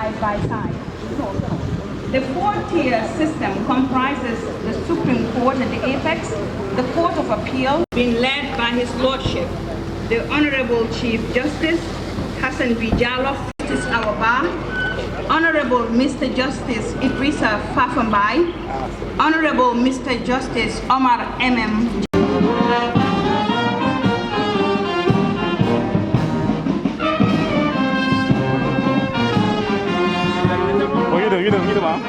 side by side. The four-tier system comprises the Supreme Court at the apex, the Court of Appeal, being led by His Lordship, the Honorable Chief Justice Hassan B. Jallof, Justice Awaba, Honorable Mr. Justice Idrissa Fafambai, Honorable Mr. Justice Omar M.M. Gitu bang.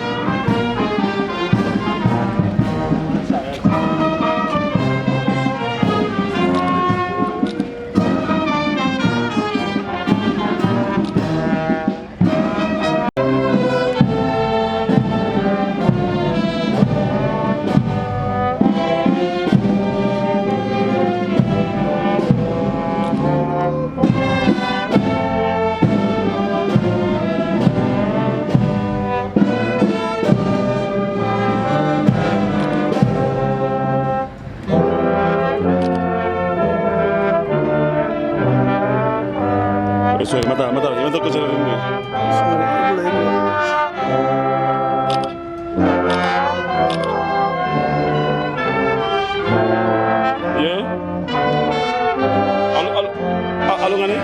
Eso es, mata que se lo vende. Yeah. Alo ngani?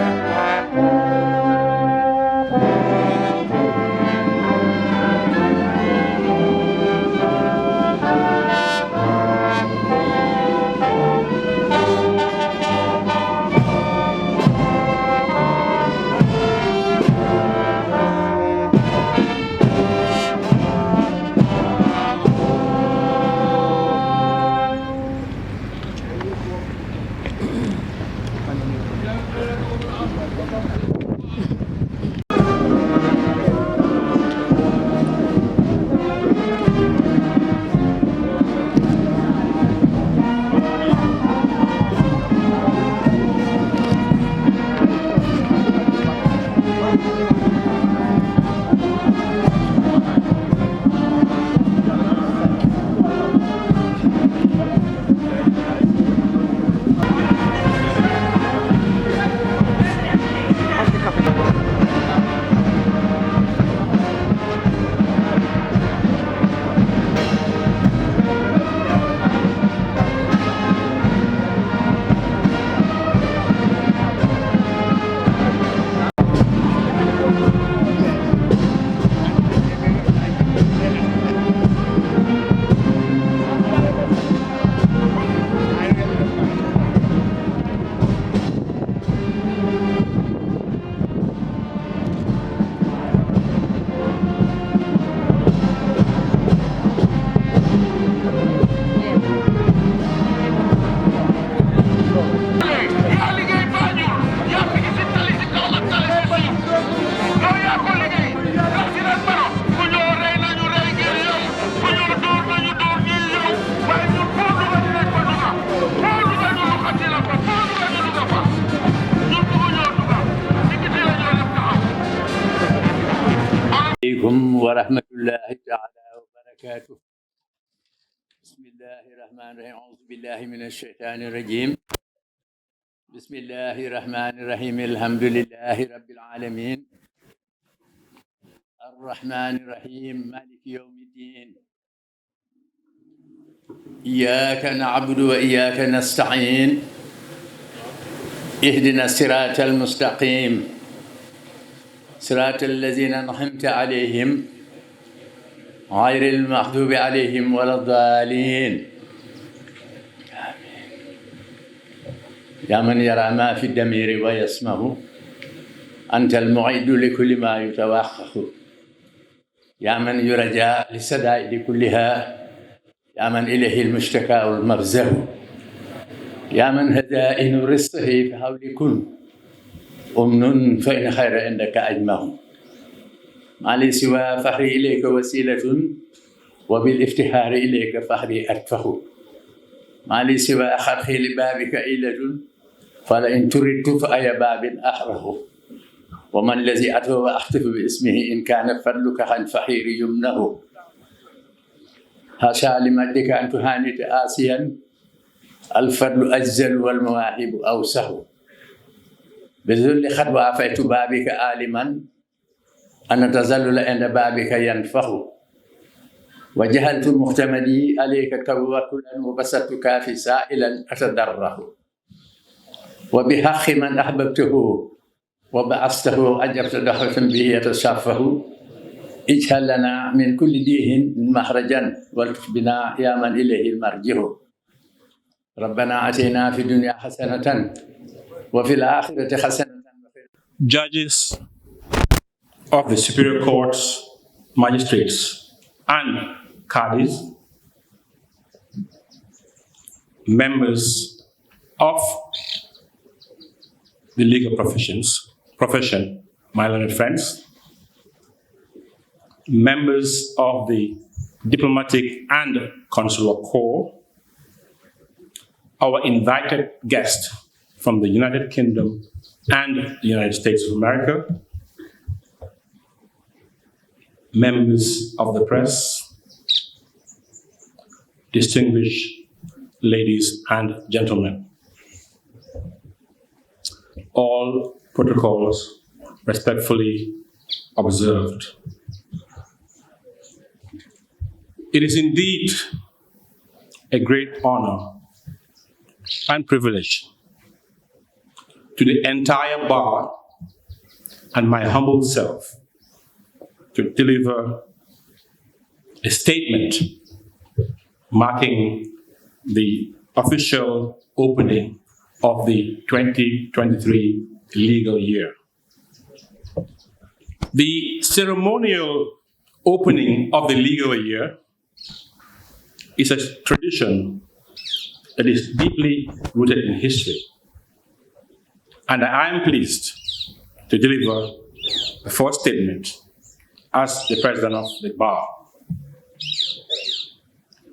ورحمة الله تعالى وبركاته. بسم الله الرحمن الرحيم. أعوذ بالله من الشيطان الرجيم. بسم الله الرحمن الرحيم. الحمد لله رب العالمين الرحمن الرحيم مالك يوم الدين. إياك نعبد وإياك نستعين. اهدنا الصراط المستقيم صراط الذين أنعمت عليهم غير المغضوب عليهم ولا الضالين. آمين. يا من يرى ما في الضمير ويسمع أنت المعيد لكل ما يتوقف. يا من يرجى للسدائد كلها. يا من إليه المشتكى والمفزع. يا من هدائن رزقه فحول كن أمن فإن خير عندك أجمع. ما لي سوى فخري إليك وسيلة وبالافتخار إليك فخري أرفه. ما لي سوى خرخي لبابك إلة فلئن تردت فأي باب أحره. ومن الذي أتوى وأحتف باسمه إن كان فضلك عن فخير يمنه. حاشا لمجدك أن تهانت آسيا الفضل أجزل والمواهب أوسه. بذل خد وعفيت بابك آلما أن التزلل عند بابك ينفخ وجهلت مختمدي عليك توكلا وبسطت كافي سائلا أتضره وبحق من أحببته وبعثته أجبت دعوة به يتصفه اجعل لنا من كل ديه مخرجا والطف بنا يا من إليه المرجع ربنا آتنا في الدنيا حسنة وفي الآخرة حسنة. Judges of the superior courts, magistrates, and qadis, members of the legal profession, my learned friends, members of the diplomatic and consular corps, our invited guests from the United Kingdom and the United States of America, members of the press, distinguished ladies and gentlemen. All protocols respectfully observed. It is indeed a great honor and privilege to the entire bar and my humble self to deliver a statement marking the official opening of the 2023 legal year. The ceremonial opening of the legal year is a tradition that is deeply rooted in history. And I am pleased to deliver the first statement as the president of the bar.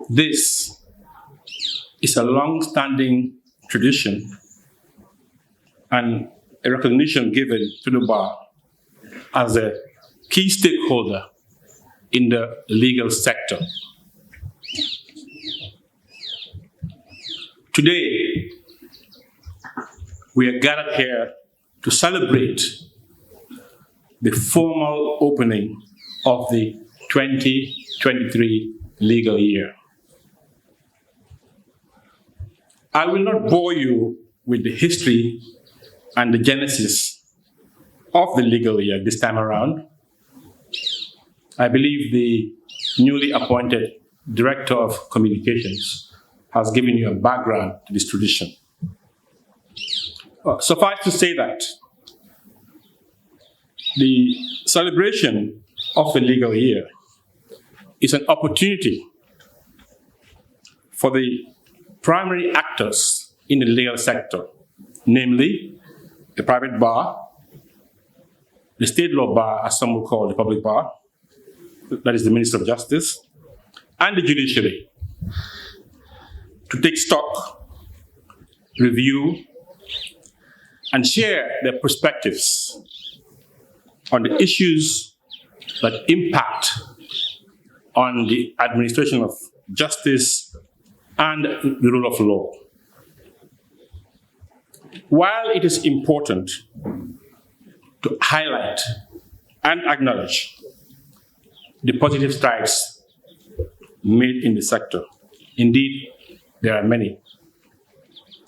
This is a long-standing tradition and a recognition given to the bar as a key stakeholder in the legal sector. Today, we are gathered here to celebrate the formal opening of the 2023 legal year. I will not bore you with the history and the genesis of the legal year this time around. I believe the newly appointed Director of Communications has given you a background to this tradition. Suffice to say that the celebration of the legal year is an opportunity for the primary actors in the legal sector, namely the private bar, the state law bar, as some will call the public bar, that is the Minister of Justice, and the judiciary, to take stock, review, and share their perspectives on the issues that impact on the administration of justice and the rule of law. While it is important to highlight and acknowledge the positive strides made in the sector, indeed, there are many,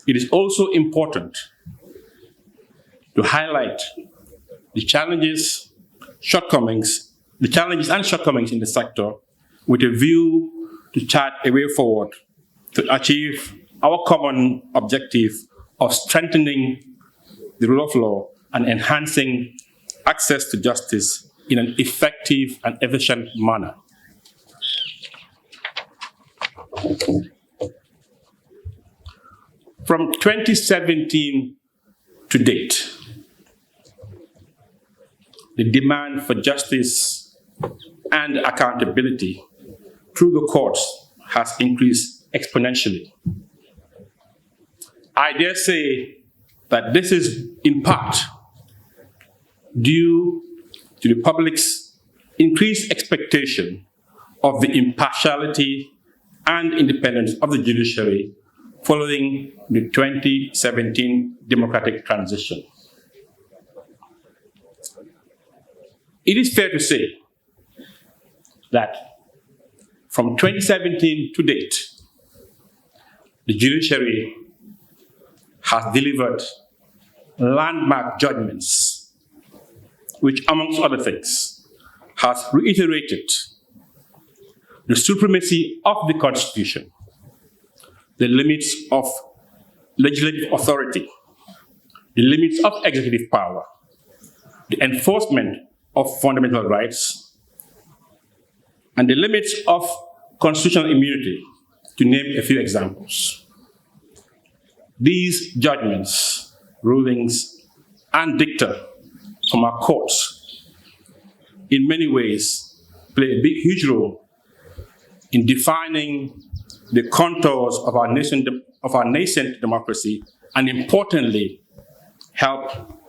it is also important to highlight the challenges and shortcomings in the sector with a view to chart a way forward to achieve our common objective of strengthening the rule of law and enhancing access to justice in an effective and efficient manner. From 2017 to date, the demand for justice and accountability through the courts has increased exponentially. I dare say that this is in part due to the public's increased expectation of the impartiality and independence of the judiciary following the 2017 democratic transition. It is fair to say that from 2017 to date, the judiciary has delivered landmark judgments, which, amongst other things, has reiterated the supremacy of the Constitution, the limits of legislative authority, the limits of executive power, the enforcement of fundamental rights, and the limits of constitutional immunity, to name a few examples. These judgments, rulings, and dicta from our courts, in many ways, play a huge role in defining the contours of our nascent democracy, and importantly, help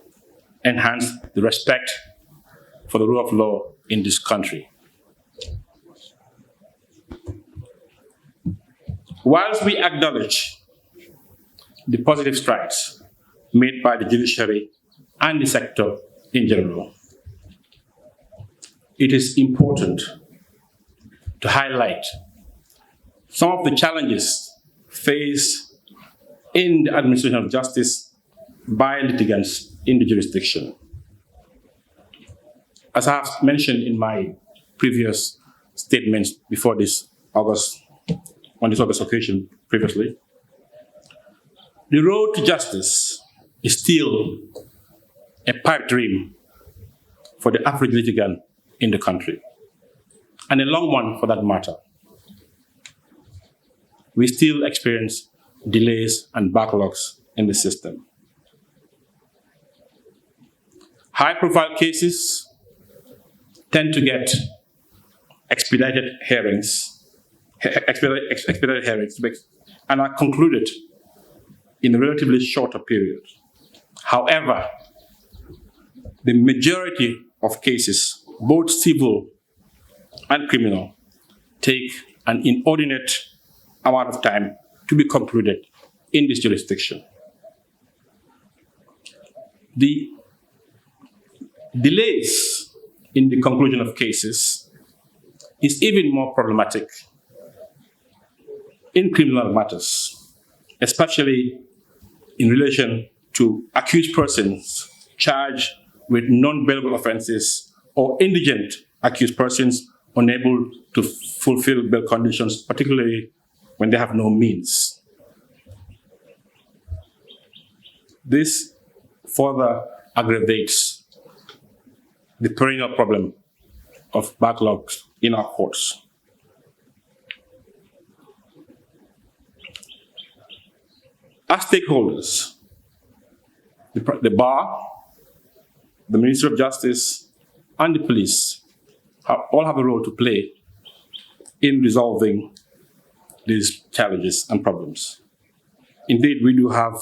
enhance the respect for the rule of law in this country. Whilst we acknowledge the positive strides made by the judiciary and the sector in general, it is important to highlight some of the challenges faced in the administration of justice by litigants in the jurisdiction. As I have mentioned in my previous statements before this August occasion previously, the road to justice is still a pipe dream for the average litigant in the country, and a long one for that matter. We still experience delays and backlogs in the system. High-profile cases tend to get expedited hearings, and are concluded in a relatively shorter period. However, the majority of cases, both civil and criminal, take an inordinate amount of time to be concluded in this jurisdiction. The delays in the conclusion of cases is even more problematic in criminal matters, especially in relation to accused persons charged with non-bailable offenses or indigent accused persons unable to fulfill bail conditions, particularly when they have no means. This further aggravates the perennial problem of backlogs in our courts. As stakeholders, the bar, the Ministry of Justice, and the police all have a role to play in resolving these challenges and problems. Indeed, we do have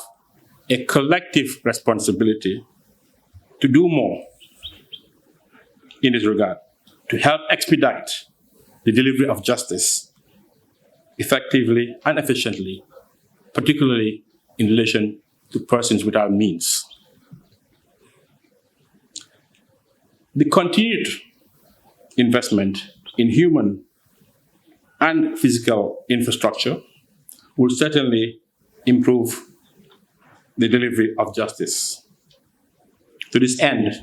a collective responsibility to do more in this regard, to help expedite the delivery of justice effectively and efficiently, particularly in relation to persons without means. The continued investment in human and physical infrastructure will certainly improve the delivery of justice. To this end,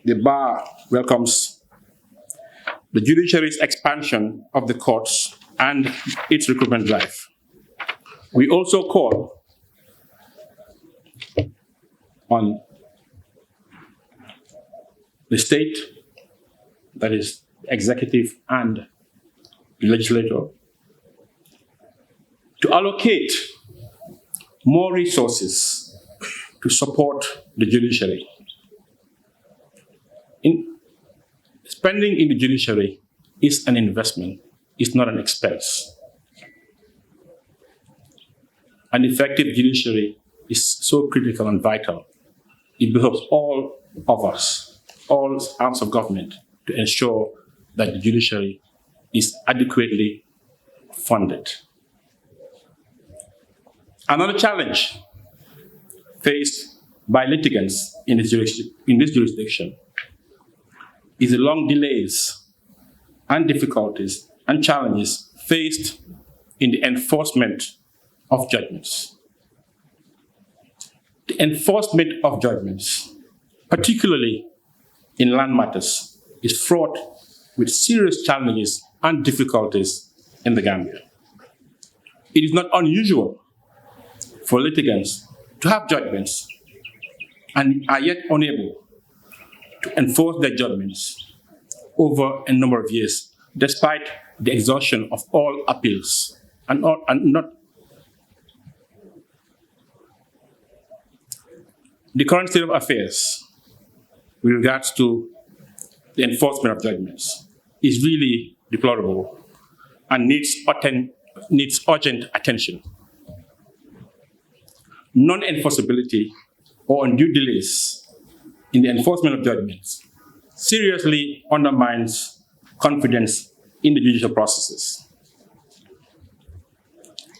the bar welcomes the judiciary's expansion of the courts and its recruitment drive. We also call on the state, that is, executive and the legislature, to allocate more resources to support the judiciary. Spending in the judiciary is an investment, it's not an expense. An effective judiciary is so critical and vital. It behoves all of us, all arms of government, to ensure that the judiciary is adequately funded. Another challenge faced by litigants in this jurisdiction is the long delays and difficulties and challenges faced in the enforcement of judgments. The enforcement of judgments, particularly in land matters, is fraught with serious challenges and difficulties in the Gambia. It is not unusual for litigants to have judgments and are yet unable to enforce their judgments over a number of years, despite the exhaustion of all appeals and not. The current state of affairs with regards to the enforcement of judgments is really deplorable and needs urgent attention. Non-enforceability or undue delays in the enforcement of judgments seriously undermines confidence in the judicial processes.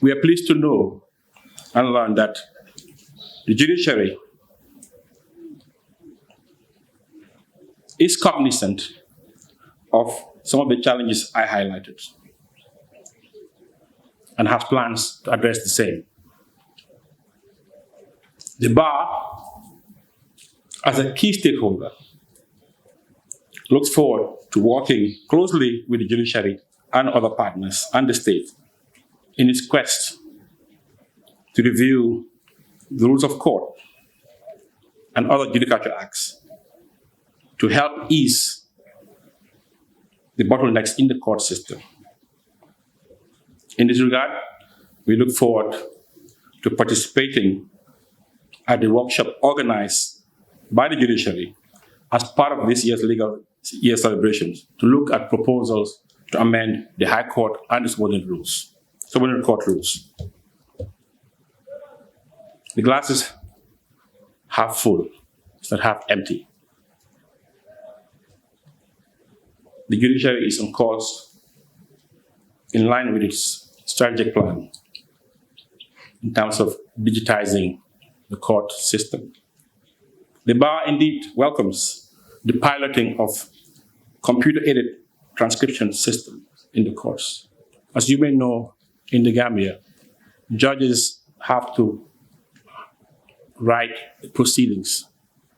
We are pleased to know and learn that the judiciary is cognizant of some of the challenges I highlighted and has plans to address the same. The bar, as a key stakeholder, looks forward to working closely with the judiciary and other partners and the state in its quest to review the rules of court and other judicial acts to help ease the bottlenecks in the court system. In this regard, we look forward to participating at the workshop organized by the judiciary as part of this year's legal year celebrations to look at proposals to amend the High Court and the subordinate court rules. The glass is half full, it's not half empty. The judiciary is on course in line with its strategic plan in terms of digitizing the court system. The bar indeed welcomes the piloting of computer-aided transcription systems in the courts. As you may know, in the Gambia, judges have to write proceedings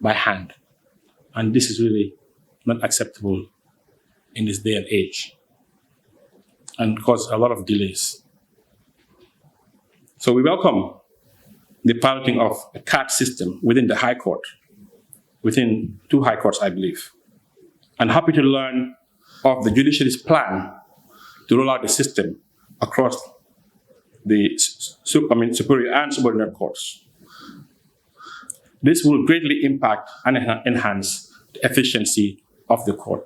by hand, and this is really not acceptable in this day and age and cause a lot of delays. So we welcome the piloting of a CAT system within the High Court, within 2 High Courts, I believe, and happy to learn of the judiciary's plan to roll out the system across the superior and subordinate courts. This will greatly impact and enhance the efficiency of the court.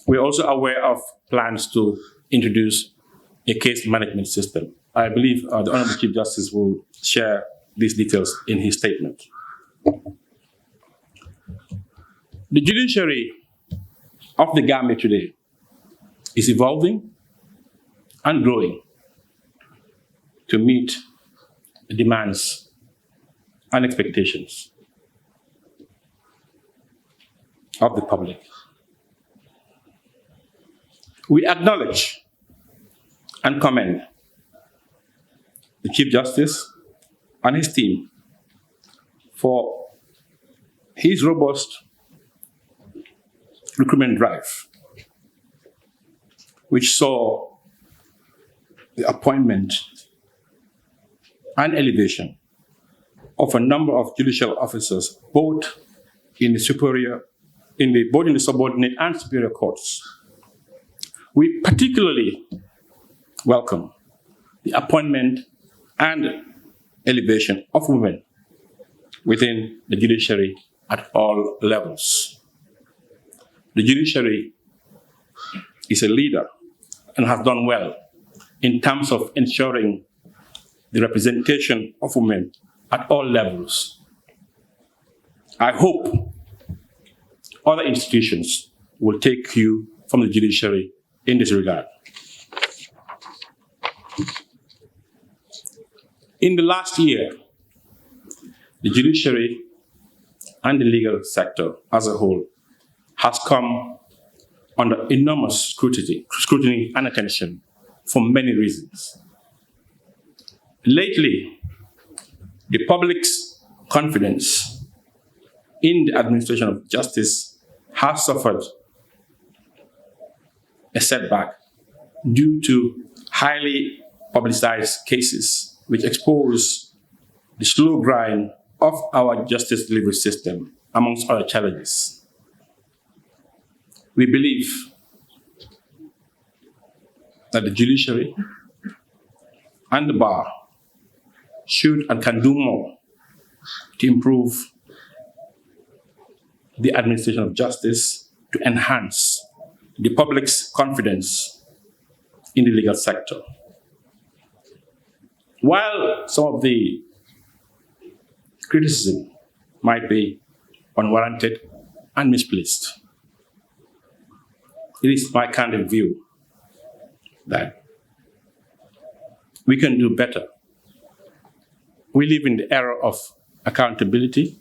We're also aware of plans to introduce a case management system. I believe the Honorable Chief Justice will share these details in his statement. The judiciary of the Gambia today is evolving and growing to meet the demands and expectations of the public. We acknowledge and commend the Chief Justice and his team for his robust recruitment drive, which saw the appointment and elevation of a number of judicial officers, both in the subordinate and superior courts. We particularly welcome the appointment and elevation of women within the judiciary at all levels. The judiciary is a leader and has done well in terms of ensuring the representation of women at all levels. I hope other institutions will take cue from the judiciary in this regard. In the last year, the judiciary and the legal sector as a whole has come under enormous scrutiny and attention for many reasons. Lately, the public's confidence in the administration of justice has suffered a setback due to highly publicized cases which expose the slow grind of our justice delivery system, amongst other challenges. We believe that the judiciary and the bar should and can do more to improve the administration of justice to enhance the public's confidence in the legal sector. While some of the criticism might be unwarranted and misplaced, it is my candid view that we can do better. We live in the era of accountability,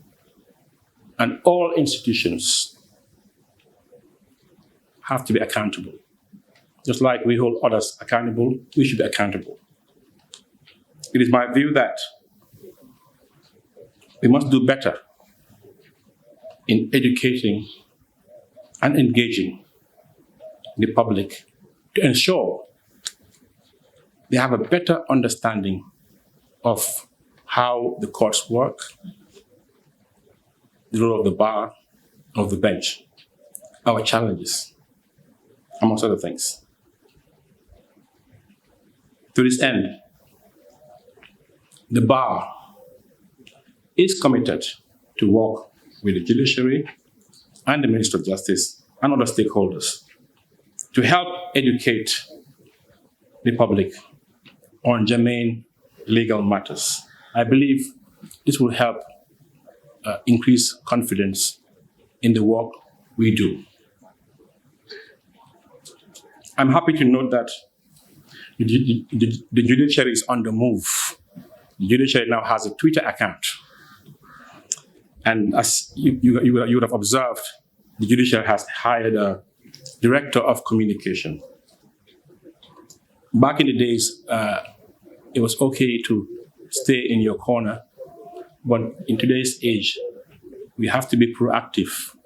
and all institutions have to be accountable. Just like we hold others accountable, we should be accountable. It is my view that we must do better in educating and engaging the public to ensure they have a better understanding of how the courts work, the role of the bar, of the bench, our challenges, amongst other things. To this end, the bar is committed to work with the judiciary and the Minister of Justice and other stakeholders to help educate the public on germane legal matters. I believe this will help increase confidence in the work we do. I'm happy to note that the judiciary is on the move. The judiciary now has a Twitter account. And as you would have observed, the judiciary has hired a director of communication. Back in the days, it was okay to stay in your corner, but in today's age, we have to be proactive.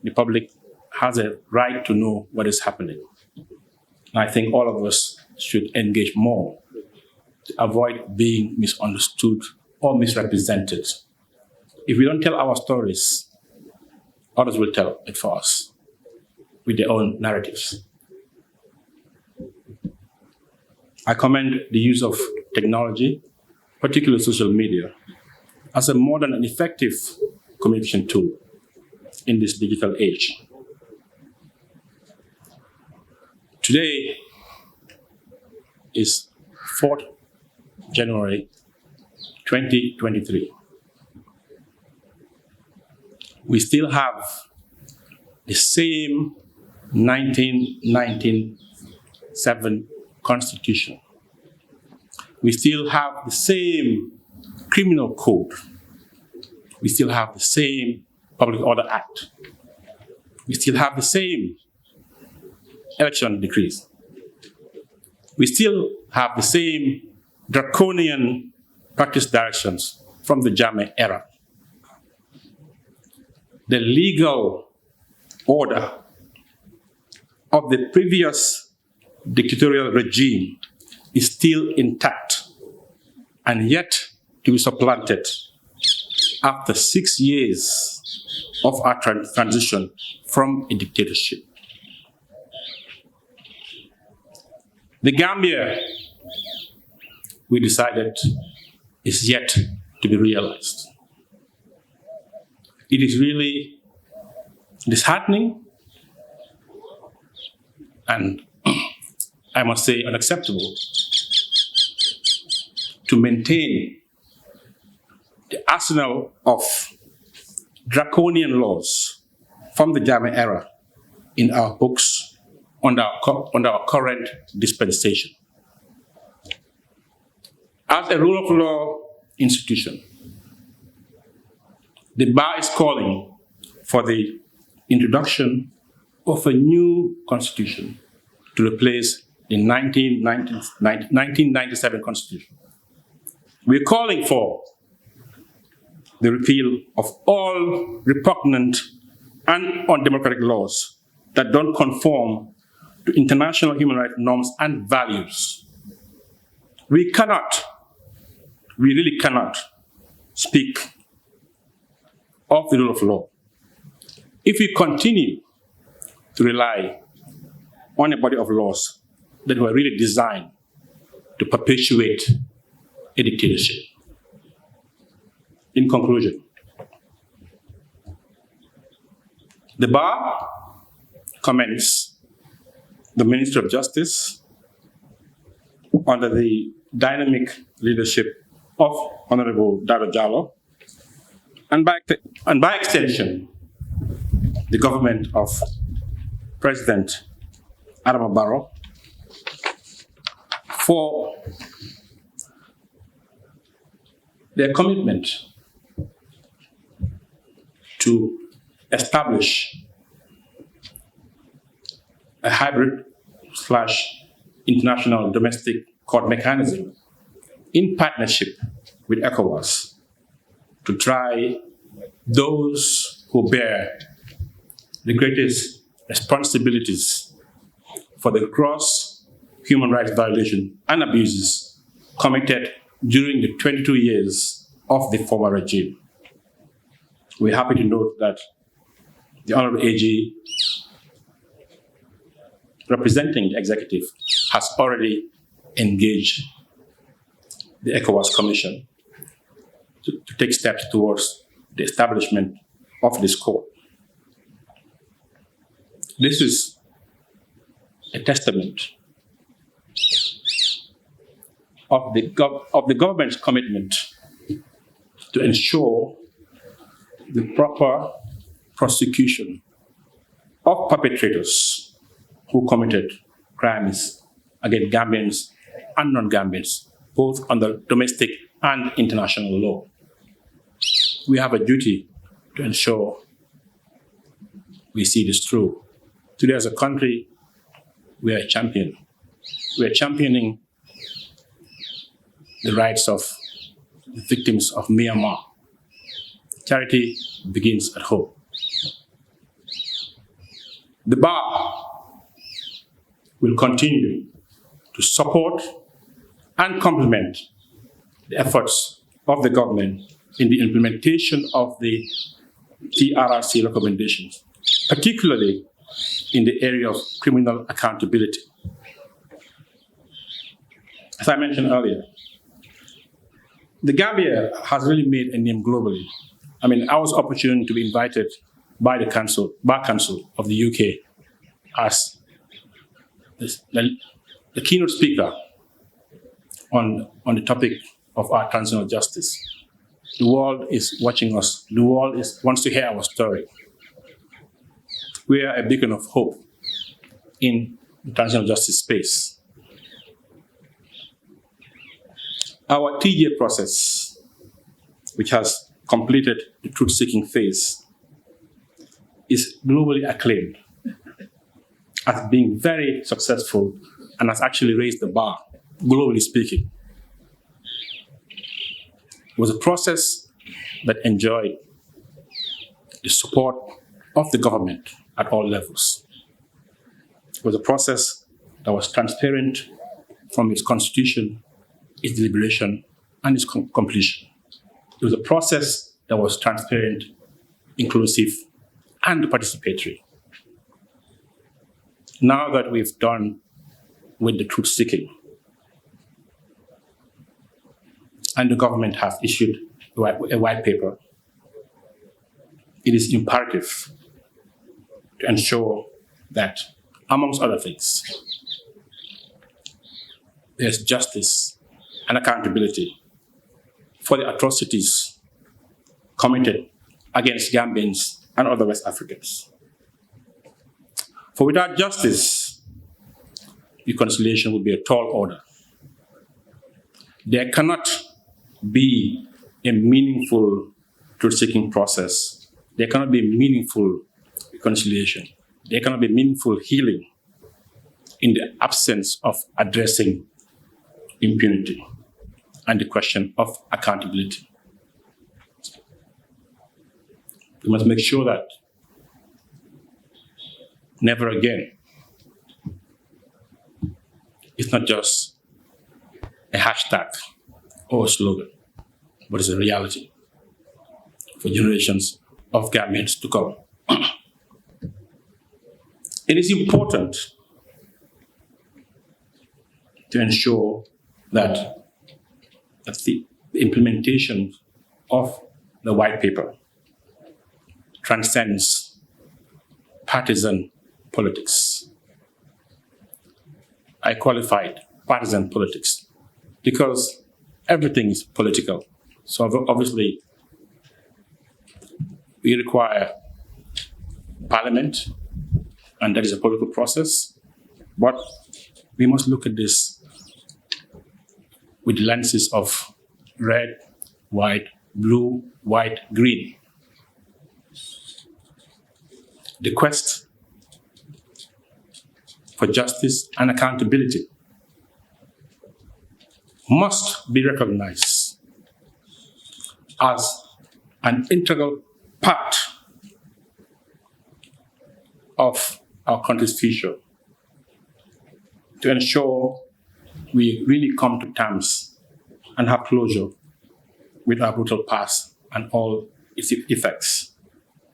The public has a right to know what is happening. And I think all of us should engage more to avoid being misunderstood or misrepresented. If we don't tell our stories, others will tell it for us with their own narratives. I commend the use of technology, particularly social media, as a modern and effective communication tool in this digital age. Today is 4th January 2023. We still have the same 1997 Constitution. We still have the same criminal code. We still have the same Public Order Act. We still have the same election decrees. We still have the same draconian practice directions from the Jammeh era. The legal order of the previous dictatorial regime is still intact and yet to be supplanted after 6 years of our transition from a dictatorship. The Gambia, we decided, is yet to be realized. It is really disheartening and, I must say, unacceptable to maintain the arsenal of draconian laws from the Jammeh era in our books under our current dispensation. As a rule of law institution, The bar is calling for the introduction of a new constitution to replace the 1997 constitution. We're calling for the repeal of all repugnant and undemocratic laws that don't conform to international human rights norms and values. We really cannot speak of the rule of law if we continue to rely on a body of laws that were really designed to perpetuate a dictatorship. In conclusion, the bar commends the Ministry of Justice under the dynamic leadership of Honorable Dado Jallow, and by extension, the government of President Adama Barrow for their commitment to establish a hybrid/international domestic court mechanism in partnership with ECOWAS to try those who bear the greatest responsibilities for the gross human rights violation and abuses committed during the 22 years of the former regime. We're happy to note that the Honorable AG, representing the executive, has already engaged the ECOWAS Commission to take steps towards the establishment of this court. This is a testament of the government's commitment to ensure the proper prosecution of perpetrators who committed crimes against Gambians and non-Gambians, both under domestic and international law. We have a duty to ensure we see this through. Today, as a country, we are a champion. We are championing the rights of the victims of Myanmar. Charity begins at home. The bar will continue to support and complement the efforts of the government in the implementation of the TRRC recommendations, particularly in the area of criminal accountability. As I mentioned earlier, the Gambia has really made a name globally. I was opportune to be invited by the Bar Council of the UK as the keynote speaker on the topic of our transitional justice. The world is watching us. The world wants to hear our story. We are a beacon of hope in the transitional justice space. Our TJ process, which has completed the truth-seeking phase, is globally acclaimed as being very successful and has actually raised the bar, globally speaking. It was a process that enjoyed the support of the government at all levels. It was a process that was transparent from its constitution, its deliberation, and its completion. It was a process that was transparent, inclusive, and participatory. Now that we've done with the truth-seeking, and the government has issued a white paper, it is imperative to ensure that, amongst other things, there's justice and accountability for the atrocities committed against Gambians and other West Africans. For without justice, reconciliation will be a tall order. There cannot be a meaningful truth-seeking process, there cannot be meaningful reconciliation. There cannot be meaningful healing in the absence of addressing impunity and the question of accountability. We must make sure that never again, it's not just a hashtag or a slogan, but it's a reality for generations of Gambians to come. It is important to ensure that the implementation of the white paper transcends partisan politics. I qualified partisan politics because everything is political. So obviously, we require parliament, and that is a political process, but we must look at this with the lenses of red, white, blue, white, green. The quest for justice and accountability must be recognized as an integral part of our country's future to ensure we really come to terms and have closure with our brutal past and all its effects,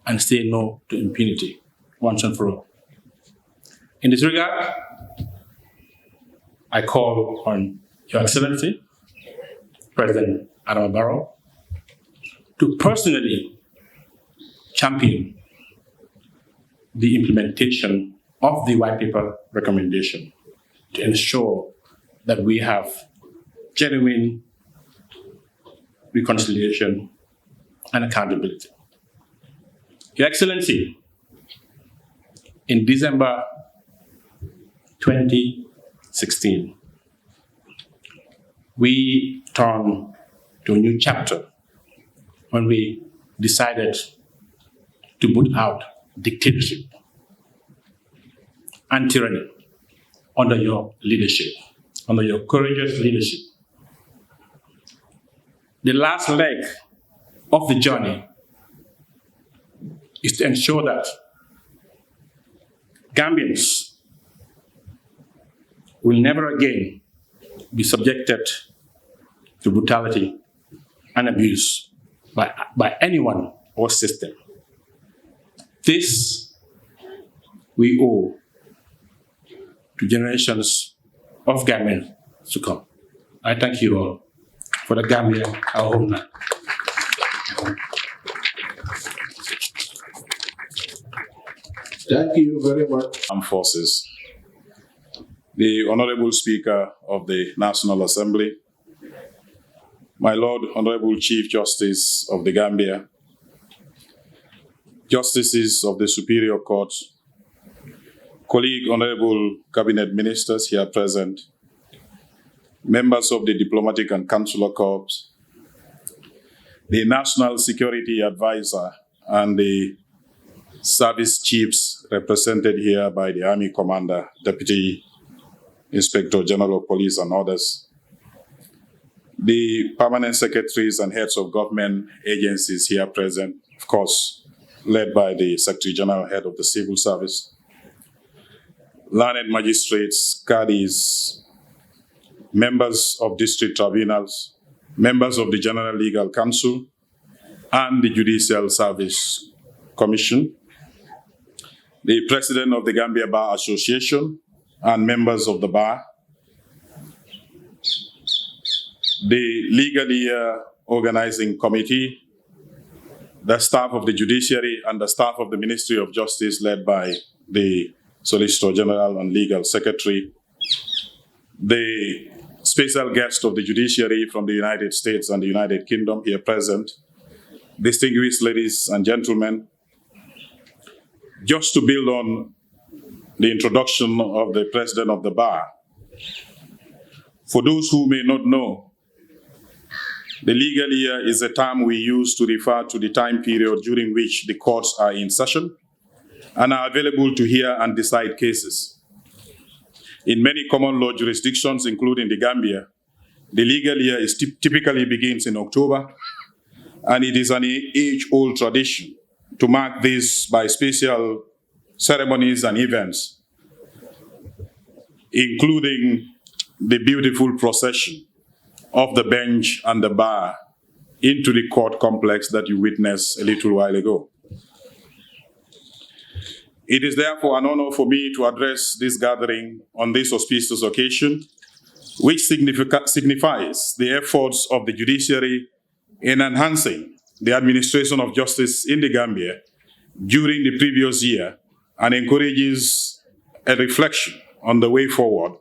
and say no to impunity once and for all. In this regard, I call on Your Excellency, President Adama Barrow, to personally champion the implementation of the white paper recommendation to ensure that we have genuine reconciliation and accountability. Your Excellency, in December 2016, we turned to a new chapter when we decided to put out dictatorship and tyranny under your leadership, under your courageous leadership. The last leg of the journey is to ensure that Gambians will never again be subjected to brutality and abuse by anyone or system. This we owe to generations of Gambians to come. I thank you all for the Gambia, our home land. Thank you very much. Armed Forces, the Honorable Speaker of the National Assembly, my Lord Honorable Chief Justice of the Gambia, Justices of the Superior Court, colleague Honorable Cabinet Ministers here present, members of the Diplomatic and Consular Corps, the National Security Advisor, and the service chiefs represented here by the Army Commander, Deputy Inspector General of Police, and others, the permanent secretaries and heads of government agencies here present, of course, led by the Secretary General, Head of the Civil Service, learned magistrates, cadis, members of district tribunals, members of the General Legal Council, and the Judicial Service Commission, the President of the Gambia Bar Association, and members of the Bar, the Legal Year Organizing Committee, the staff of the Judiciary, and the staff of the Ministry of Justice, led by the Solicitor General and Legal Secretary, the special guest of the Judiciary from the United States and the United Kingdom here present, distinguished ladies and gentlemen, just to build on the introduction of the President of the Bar, for those who may not know, The legal year is a term we use to refer to the time period during which the courts are in session and are available to hear and decide cases. In many common law jurisdictions, including the Gambia, the legal year typically begins in October, and it is an age-old tradition to mark this by special ceremonies and events, including the beautiful procession of the bench and the bar into the court complex that you witnessed a little while ago. It is therefore an honor for me to address this gathering on this auspicious occasion, which signifies the efforts of the judiciary in enhancing the administration of justice in the Gambia during the previous year and encourages a reflection on the way forward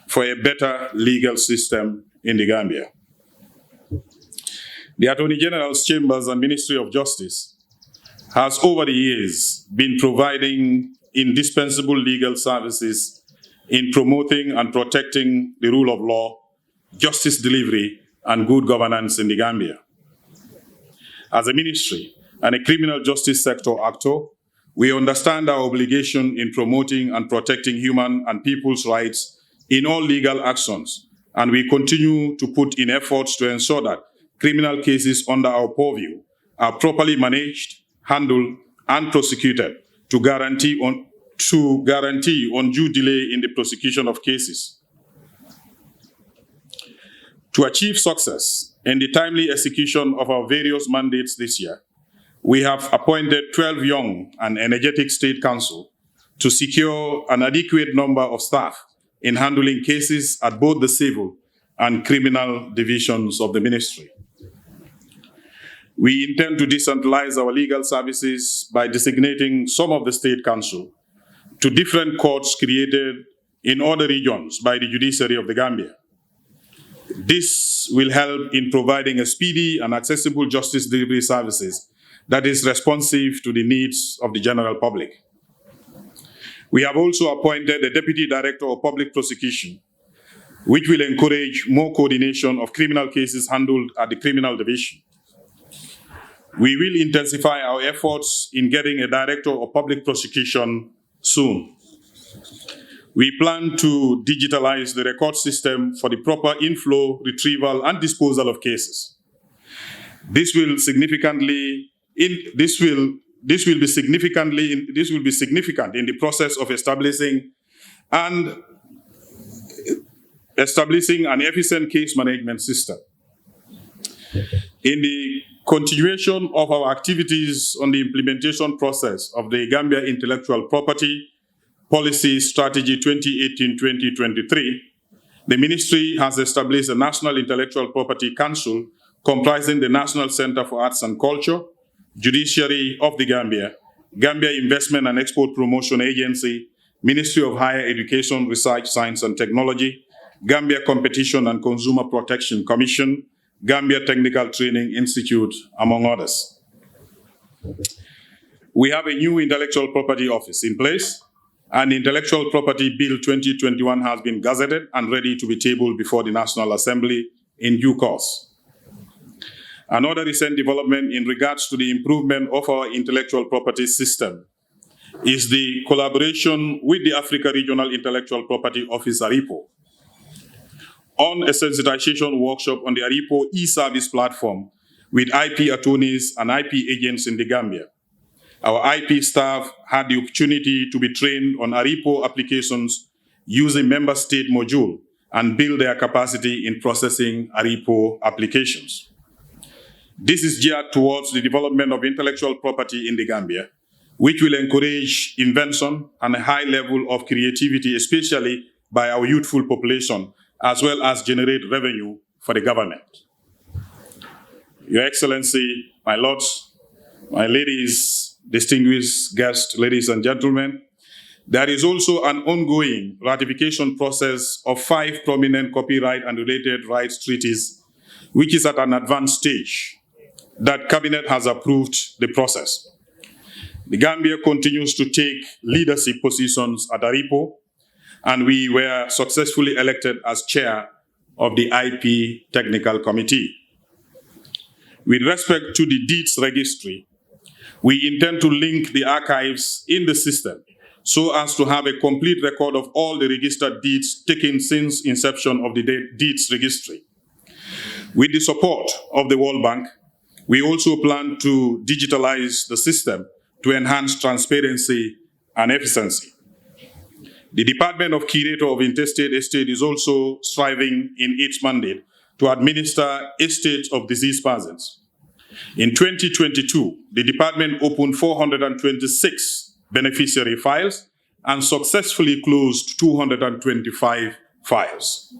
for a better legal system in the Gambia. The Attorney General's Chambers and Ministry of Justice has over the years been providing indispensable legal services in promoting and protecting the rule of law, justice delivery, and good governance in the Gambia. As a ministry and a criminal justice sector actor, we understand our obligation in promoting and protecting human and people's rights in all legal actions, and we continue to put in efforts to ensure that criminal cases under our purview are properly managed, handled, and prosecuted to guarantee undue delay in the prosecution of cases. To achieve success in the timely execution of our various mandates this year, we have appointed 12 young and energetic state counsel to secure an adequate number of staff in handling cases at both the civil and criminal divisions of the ministry. We intend to decentralize our legal services by designating some of the state counsel to different courts created in other regions by the judiciary of the Gambia. This will help in providing a speedy and accessible justice delivery services that is responsive to the needs of the general public. We have also appointed a Deputy Director of Public Prosecution, which will encourage more coordination of criminal cases handled at the criminal division. We will intensify our efforts in getting a Director of Public Prosecution soon. We plan to digitalize the record system for the proper inflow, retrieval, and disposal of cases. This will be significant in the process of establishing an efficient case management system. In the continuation of our activities on the implementation process of the Gambia Intellectual Property Policy Strategy 2018-2023, the ministry has established a National Intellectual Property Council comprising the National Center for Arts and Culture, Judiciary of the Gambia, Gambia Investment and Export Promotion Agency, Ministry of Higher Education, Research, Science and Technology, Gambia Competition and Consumer Protection Commission, Gambia Technical Training Institute, among others. We have a new intellectual property office in place, and the Intellectual Property Bill 2021 has been gazetted and ready to be tabled before the National Assembly in due course. Another recent development in regards to the improvement of our intellectual property system is the collaboration with the Africa Regional Intellectual Property Office, ARIPO, on a sensitization workshop on the ARIPO e-service platform with IP attorneys and IP agents in the Gambia. Our IP staff had the opportunity to be trained on ARIPO applications using member state module and build their capacity in processing ARIPO applications. This is geared towards the development of intellectual property in the Gambia, which will encourage invention and a high level of creativity, especially by our youthful population, as well as generate revenue for the government. Your Excellency, my lords, my ladies, distinguished guests, ladies and gentlemen, there is also an ongoing ratification process of 5 prominent copyright and related rights treaties, which is at an advanced stage that Cabinet has approved the process. The Gambia continues to take leadership positions at ARIPO, and we were successfully elected as chair of the IP Technical Committee. With respect to the deeds registry, we intend to link the archives in the system so as to have a complete record of all the registered deeds taken since inception of the deeds registry. With the support of the World Bank, we also plan to digitalize the system to enhance transparency and efficiency. The Department of Curator of Intestate Estate is also striving in its mandate to administer estates of deceased persons. In 2022, the department opened 426 beneficiary files and successfully closed 225 files.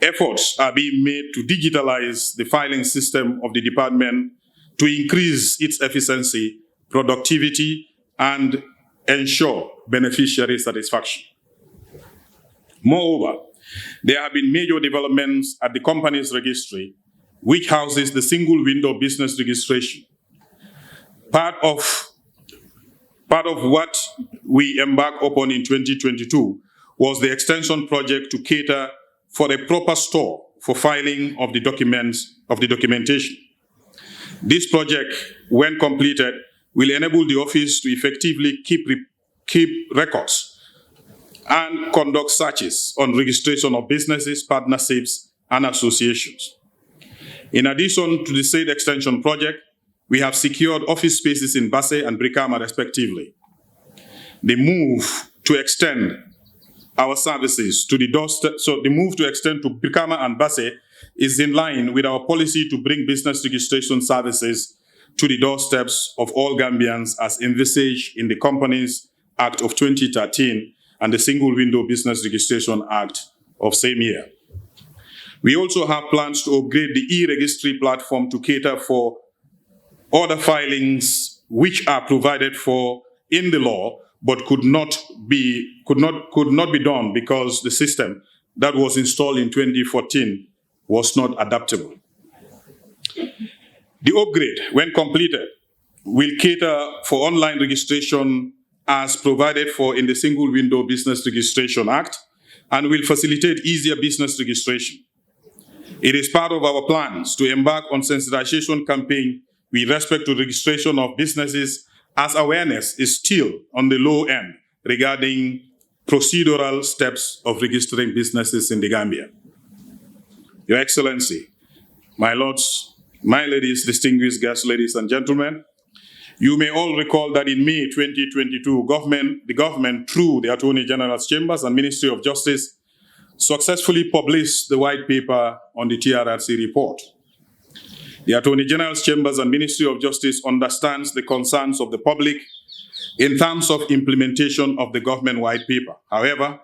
Efforts are being made to digitalize the filing system of the department to increase its efficiency, productivity, and ensure beneficiary satisfaction. Moreover, there have been major developments at the company's registry, which houses the single window business registration. Part of what we embarked upon in 2022 was the extension project to cater for a proper store for filing of the documentation. This project, when completed, will enable the office to effectively keep records and conduct searches on registration of businesses, partnerships, and associations. In addition to the said extension project, we have secured office spaces in Basse and Brikama respectively. The move to extend our services to the doorstep, so the move to extend to Brikama and Basse is in line with our policy to bring business registration services to the doorsteps of all Gambians as envisaged in the Companies Act of 2013 and the Single Window Business Registration Act of same year. We also have plans to upgrade the e-registry platform to cater for other filings which are provided for in the law but could not be done because the system that was installed in 2014 was not adaptable. The upgrade, when completed, will cater for online registration as provided for in the Single Window Business Registration Act and will facilitate easier business registration. It is part of our plans to embark on sensitization campaign with respect to registration of businesses as awareness is still on the low end regarding procedural steps of registering businesses in the Gambia. Your Excellency, my lords, my ladies, distinguished guests, ladies and gentlemen, you may all recall that in May 2022, the government, through the Attorney General's Chambers and Ministry of Justice, successfully published the white paper on the TRRC report. The Attorney General's Chambers and Ministry of Justice understands the concerns of the public in terms of implementation of the government white paper. However,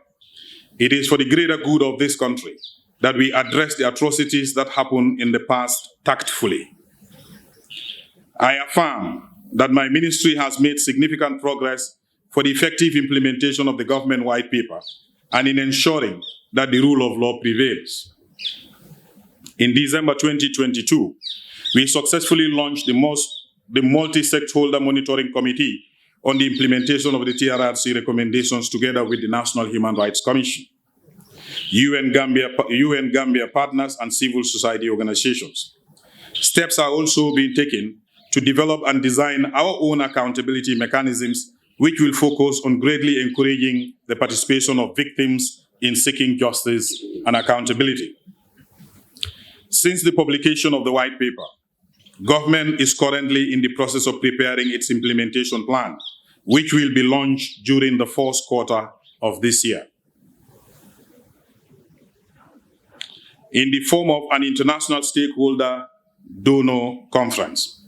it is for the greater good of this country that we address the atrocities that happened in the past tactfully. I affirm that my ministry has made significant progress for the effective implementation of the government white paper and in ensuring that the rule of law prevails. In December 2022, we successfully launched the multi-stakeholder monitoring committee on the implementation of the TRRC recommendations together with the National Human Rights Commission, UN Gambia partners, and civil society organizations. Steps are also being taken to develop and design our own accountability mechanisms, which will focus on greatly encouraging the participation of victims in seeking justice and accountability. Since the publication of the white paper, government is currently in the process of preparing its implementation plan, which will be launched during the fourth quarter of this year. In the form of an international stakeholder donor conference.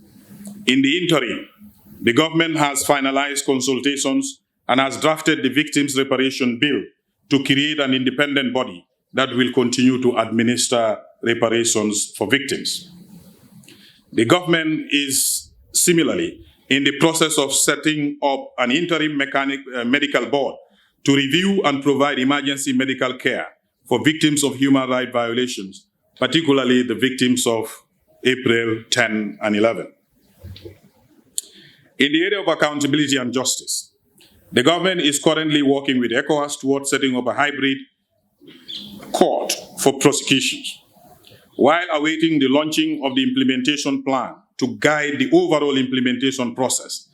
In the interim, the government has finalized consultations and has drafted the Victims' Reparation Bill to create an independent body that will continue to administer reparations for victims. The government is similarly in the process of setting up an interim medical board to review and provide emergency medical care for victims of human rights violations, particularly the victims of April 10 and 11. In the area of accountability and justice, the government is currently working with ECOWAS towards setting up a hybrid court for prosecutions. While awaiting the launching of the implementation plan to guide the overall implementation process,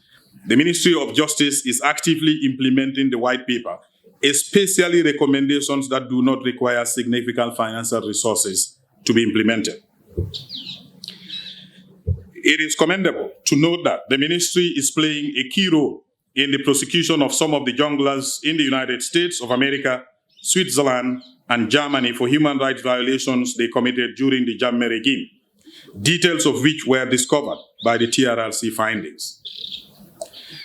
the Ministry of Justice is actively implementing the white paper, especially recommendations that do not require significant financial resources to be implemented. It is commendable to note that the ministry is playing a key role in the prosecution of some of the junglers in the United States of America, Switzerland, and Germany for human rights violations they committed during the Jammeh regime, details of which were discovered by the TRRC findings.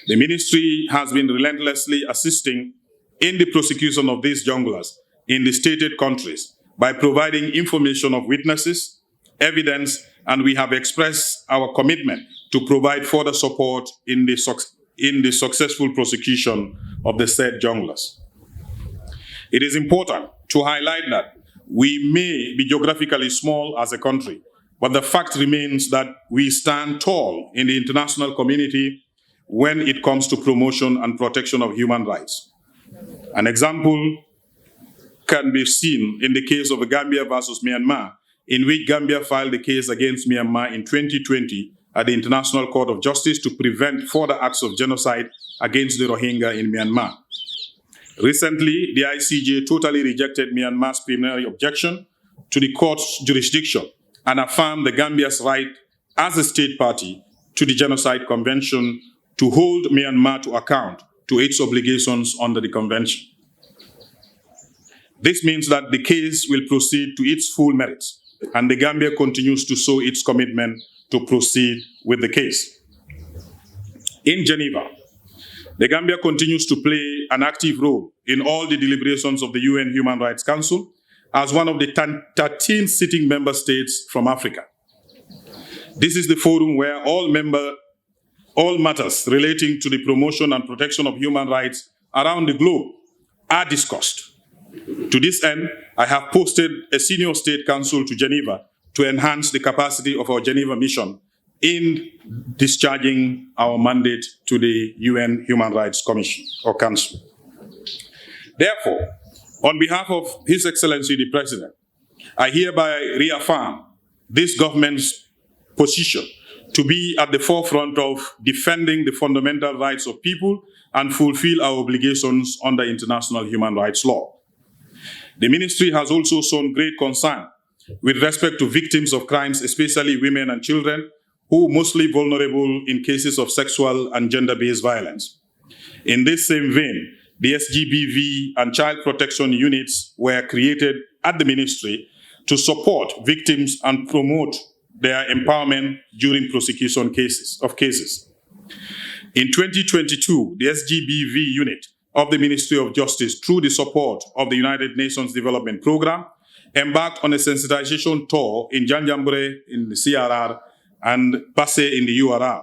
The ministry has been relentlessly assisting in the prosecution of these junglers in the stated countries by providing information of witnesses, evidence, and we have expressed our commitment to provide further support in the successful prosecution of the said junglers. It is important to highlight that we may be geographically small as a country, but the fact remains that we stand tall in the international community when it comes to promotion and protection of human rights. An example can be seen in the case of Gambia versus Myanmar, in which Gambia filed a case against Myanmar in 2020 at the International Court of Justice to prevent further acts of genocide against the Rohingya in Myanmar. Recently, the ICJ totally rejected Myanmar's preliminary objection to the court's jurisdiction and affirmed the Gambia's right as a state party to the Genocide Convention to hold Myanmar to account to its obligations under the convention. This means that the case will proceed to its full merits, and the Gambia continues to show its commitment to proceed with the case. In Geneva, the Gambia continues to play an active role in all the deliberations of the UN Human Rights Council as one of the 13 sitting member states from Africa. This is the forum where all matters relating to the promotion and protection of human rights around the globe are discussed. To this end, I have posted a senior state council to Geneva to enhance the capacity of our Geneva mission in discharging our mandate to the UN Human Rights Commission or Council. Therefore, on behalf of His Excellency the President, I hereby reaffirm this government's position to be at the forefront of defending the fundamental rights of people and fulfill our obligations under international human rights law. The ministry has also shown great concern with respect to victims of crimes, especially women and children, who are mostly vulnerable in cases of sexual and gender-based violence. In this same vein, the SGBV and child protection units were created at the ministry to support victims and promote their empowerment during prosecution cases. In 2022, the SGBV unit of the Ministry of Justice, through the support of the United Nations Development Programme, embarked on a sensitization tour in Janjambure in the CRR and Basse in the URR.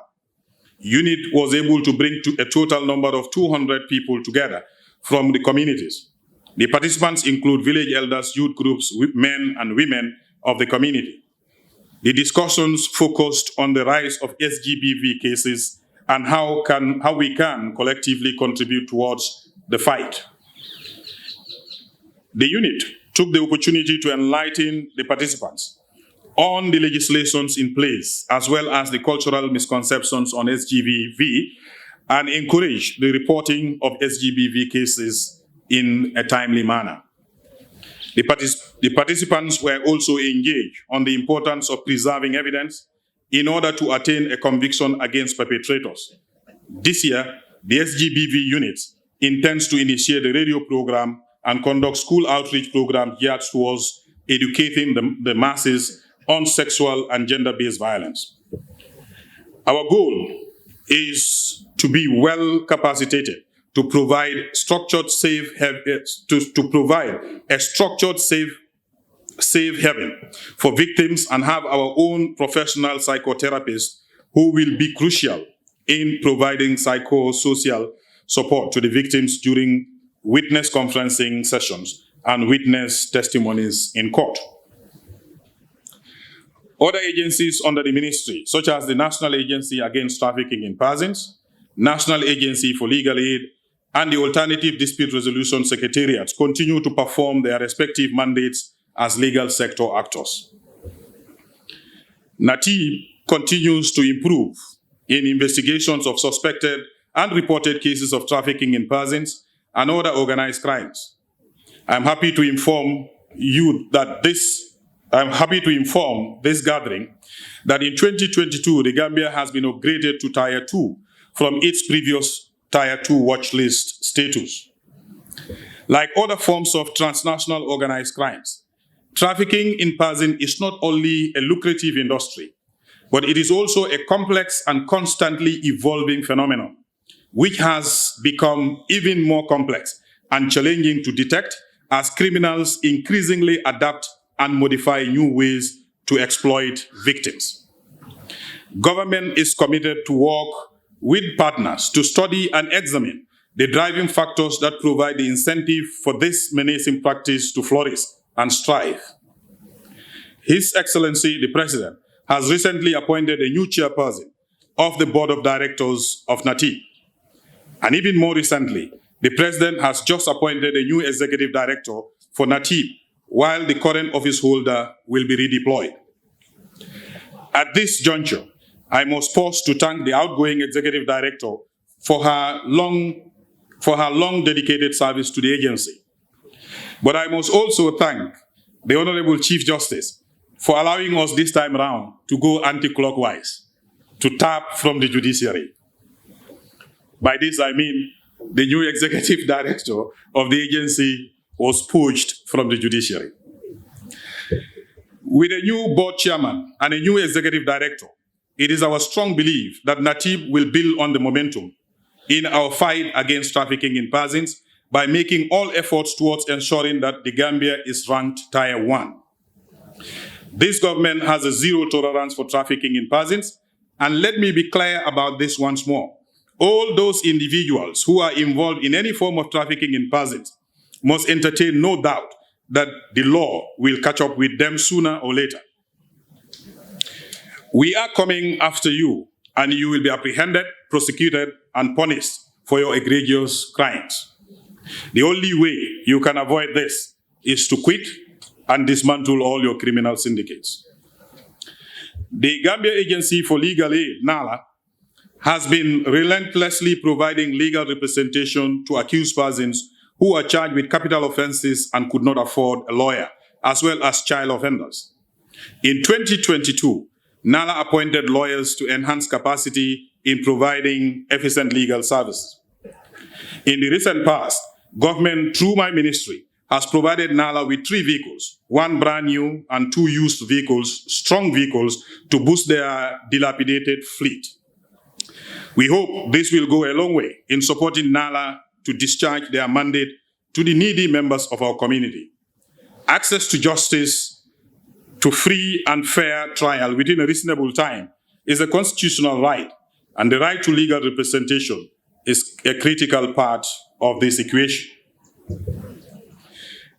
Unit was able to bring a total number of 200 people together from the communities. The participants include village elders, youth groups, men and women of the community. The discussions focused on the rise of SGBV cases and how we can collectively contribute towards the fight. The unit took the opportunity to enlighten the participants on the legislations in place, as well as the cultural misconceptions on SGBV, and encourage the reporting of SGBV cases in a timely manner. The participants were also engaged on the importance of preserving evidence in order to attain a conviction against perpetrators. This year, the SGBV unit intends to initiate a radio program and conduct school outreach programs geared towards educating the masses on sexual and gender-based violence. Our goal is to be well capacitated to provide a structured safe haven for victims and have our own professional psychotherapists who will be crucial in providing psychosocial support to the victims during witness conferencing sessions and witness testimonies in court. Other agencies under the ministry, such as the National Agency Against Trafficking in Persons, National Agency for Legal Aid, and the Alternative Dispute Resolution Secretariats, continue to perform their respective mandates as legal sector actors. NATIB continues to improve in investigations of suspected and reported cases of trafficking in persons and other organized crimes. I'm happy to inform this gathering that in 2022, the Gambia has been upgraded to Tier 2 from its previous Tier 2 watch list status. Like other forms of transnational organized crimes, trafficking in persons is not only a lucrative industry, but it is also a complex and constantly evolving phenomenon, which has become even more complex and challenging to detect as criminals increasingly adapt and modify new ways to exploit victims. Government is committed to work with partners to study and examine the driving factors that provide the incentive for this menacing practice to flourish and strive. His Excellency, the President, has recently appointed a new chairperson of the Board of Directors of NATIB. And even more recently, the President has just appointed a new Executive Director for NATIB, while the current office holder will be redeployed. At this juncture, I must pause to thank the outgoing Executive Director for her long dedicated service to the agency. But I must also thank the Honorable Chief Justice for allowing us this time around to go anti-clockwise, to tap from the judiciary. By this I mean the new Executive Director of the agency was poached from the judiciary. With a new board chairman and a new Executive Director, it is our strong belief that NATIB will build on the momentum in our fight against trafficking in persons by making all efforts towards ensuring that the Gambia is ranked Tier 1. This government has a zero tolerance for trafficking in persons, and let me be clear about this once more. All those individuals who are involved in any form of trafficking in persons must entertain no doubt that the law will catch up with them sooner or later. We are coming after you, and you will be apprehended, prosecuted, and punished for your egregious crimes. The only way you can avoid this is to quit and dismantle all your criminal syndicates. The Gambia Agency for Legal Aid, NALA, has been relentlessly providing legal representation to accused persons who are charged with capital offenses and could not afford a lawyer, as well as child offenders. In 2022, NALA appointed lawyers to enhance capacity in providing efficient legal services. In the recent past, government, through my ministry, has provided NALA with 3 vehicles, 1 brand new and 2 used vehicles, strong vehicles, to boost their dilapidated fleet. We hope this will go a long way in supporting NALA to discharge their mandate to the needy members of our community. Access to justice, to free and fair trial within a reasonable time is a constitutional right, and the right to legal representation is a critical part of this equation.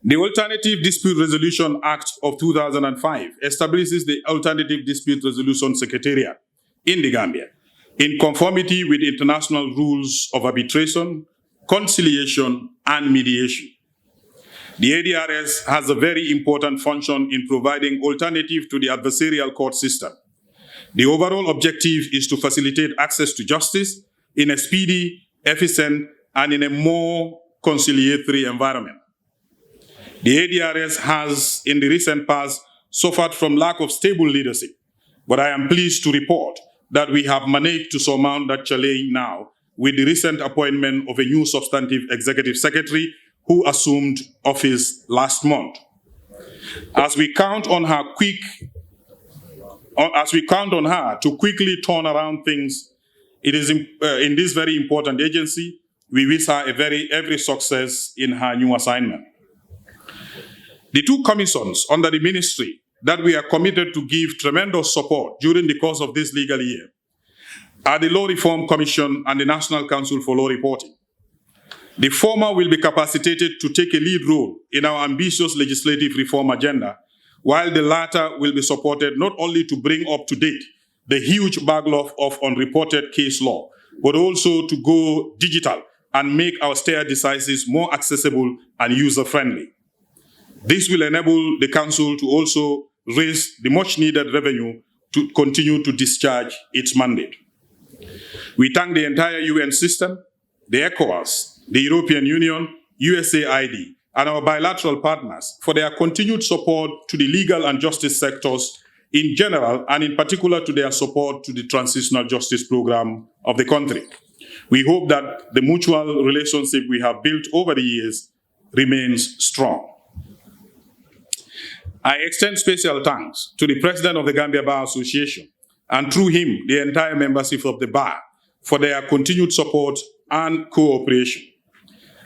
The Alternative Dispute Resolution Act of 2005 establishes the Alternative Dispute Resolution Secretariat in the Gambia in conformity with international rules of arbitration, conciliation, and mediation. The ADRS has a very important function in providing alternative to the adversarial court system. The overall objective is to facilitate access to justice in a speedy, efficient, and in a more conciliatory environment. The ADRS has, in the recent past, suffered from lack of stable leadership, but I am pleased to report that we have managed to surmount that challenge now with the recent appointment of a new substantive executive secretary who assumed office last month. As we count on her to quickly turn around things, it is in this very important agency, we wish her every success in her new assignment. The 2 commissions under the ministry that we are committed to give tremendous support during the course of this legal year are the Law Reform Commission and the National Council for Law Reporting. The former will be capacitated to take a lead role in our ambitious legislative reform agenda, while the latter will be supported not only to bring up to date the huge backlog of unreported case law, but also to go digital and make our stare decisis more accessible and user-friendly. This will enable the Council to also raise the much-needed revenue to continue to discharge its mandate. We thank the entire UN system, the ECOWAS, the European Union, USAID, and our bilateral partners for their continued support to the legal and justice sectors in general, and in particular to their support to the transitional justice program of the country. We hope that the mutual relationship we have built over the years remains strong. I extend special thanks to the President of the Gambia Bar Association, and through him, the entire membership of the Bar, for their continued support and cooperation.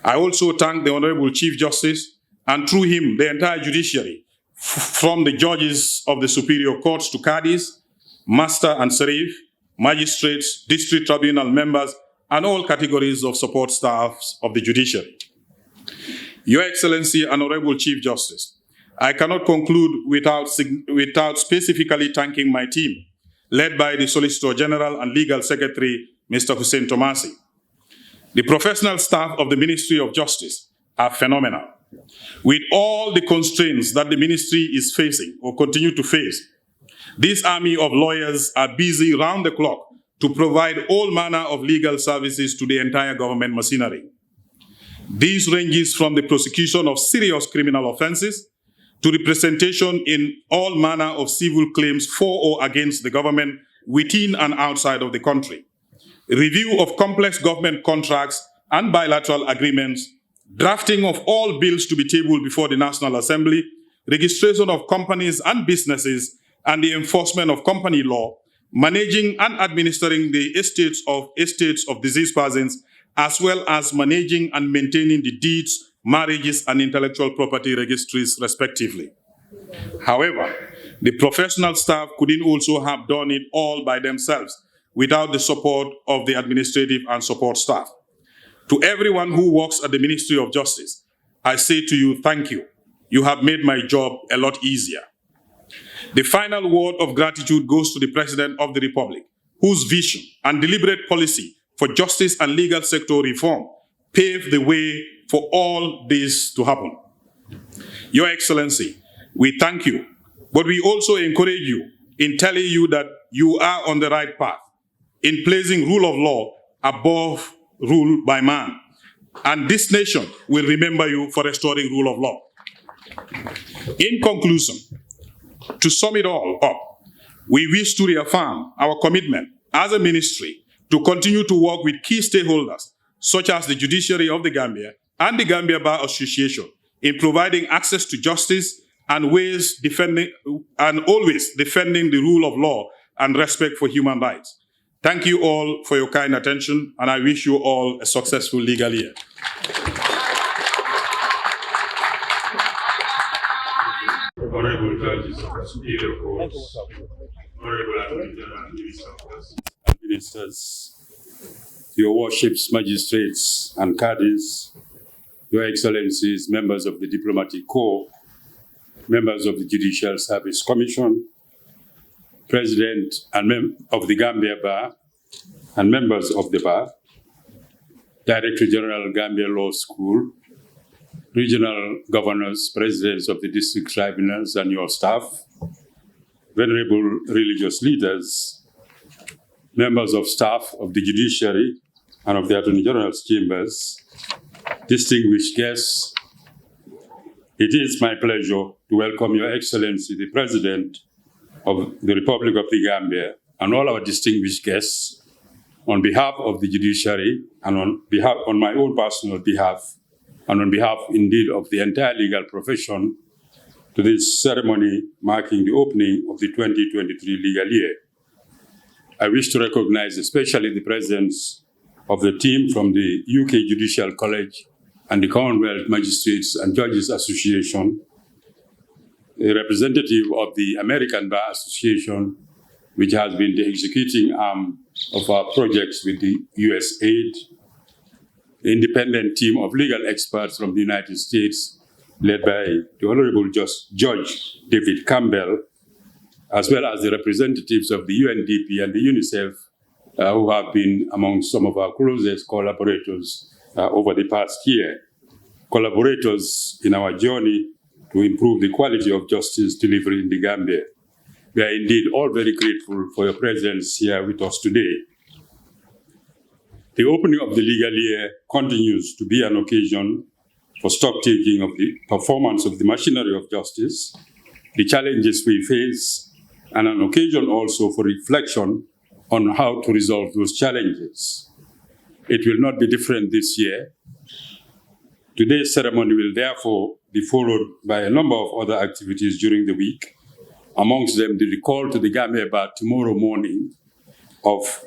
I also thank the Honorable Chief Justice, and through him, the entire judiciary, from the judges of the superior courts to cadis, master and serif, magistrates, district tribunal members, and all categories of support staffs of the judiciary. Your Excellency, Honorable Chief Justice, I cannot conclude without specifically thanking my team, led by the Solicitor General and Legal Secretary, Mr. Hussein Tomasi. The professional staff of the Ministry of Justice are phenomenal. With all the constraints that the ministry is facing or continue to face, this army of lawyers are busy round the clock to provide all manner of legal services to the entire government machinery. This ranges from the prosecution of serious criminal offenses to representation in all manner of civil claims for or against the government within and outside of the country, review of complex government contracts and bilateral agreements, drafting of all bills to be tabled before the National Assembly, registration of companies and businesses, and the enforcement of company law, managing and administering the estates of deceased persons, as well as managing and maintaining the deeds, marriages, and intellectual property registries, respectively. However, the professional staff couldn't also have done it all by themselves without the support of the administrative and support staff. To everyone who works at the Ministry of Justice, I say to you, thank you. You have made my job a lot easier. The final word of gratitude goes to the President of the Republic, whose vision and deliberate policy for justice and legal sector reform paved the way for all this to happen. Your Excellency, we thank you, but we also encourage you in telling you that you are on the right path in placing rule of law above rule by man. And this nation will remember you for restoring rule of law. In conclusion, to sum it all up, we wish to reaffirm our commitment as a ministry to continue to work with key stakeholders, such as the Judiciary of the Gambia and the Gambia Bar Association, in providing access to justice and always defending the rule of law and respect for human rights. Thank you all for your kind attention, and I wish you all a successful legal year. Honorable judges of the Superior Courts, Honorable Attorney General and Ministers, Your Worships, Magistrates and Cadis, Your Excellencies, members of the Diplomatic Corps, members of the Judicial Service Commission, President and of the Gambia Bar, and members of the Bar, Director General Gambia Law School, regional governors, presidents of the district tribunals and your staff, venerable religious leaders, members of staff of the judiciary and of the Attorney General's chambers, distinguished guests, it is my pleasure to welcome Your Excellency, the President of the Republic of the Gambia, and all our distinguished guests, on behalf of the judiciary and on my own personal behalf, and on behalf indeed of the entire legal profession, to this ceremony marking the opening of the 2023 legal year. I wish to recognize especially the presence of the team from the UK Judicial College and the Commonwealth Magistrates and Judges Association, a representative of the American Bar Association, which has been the executing arm of our projects with the US aid, the independent team of legal experts from the United States, led by the Honorable Judge David Campbell, as well as the representatives of the UNDP and the UNICEF, who have been among some of our closest collaborators over the past year, collaborators in our journey to improve the quality of justice delivery in the Gambia. We are indeed all very grateful for your presence here with us today. The opening of the legal year continues to be an occasion for stock-taking of the performance of the machinery of justice, the challenges we face, and an occasion also for reflection on how to resolve those challenges. It will not be different this year. Today's ceremony will therefore be followed by a number of other activities during the week, amongst them the recall to the Gambia Bar tomorrow morning of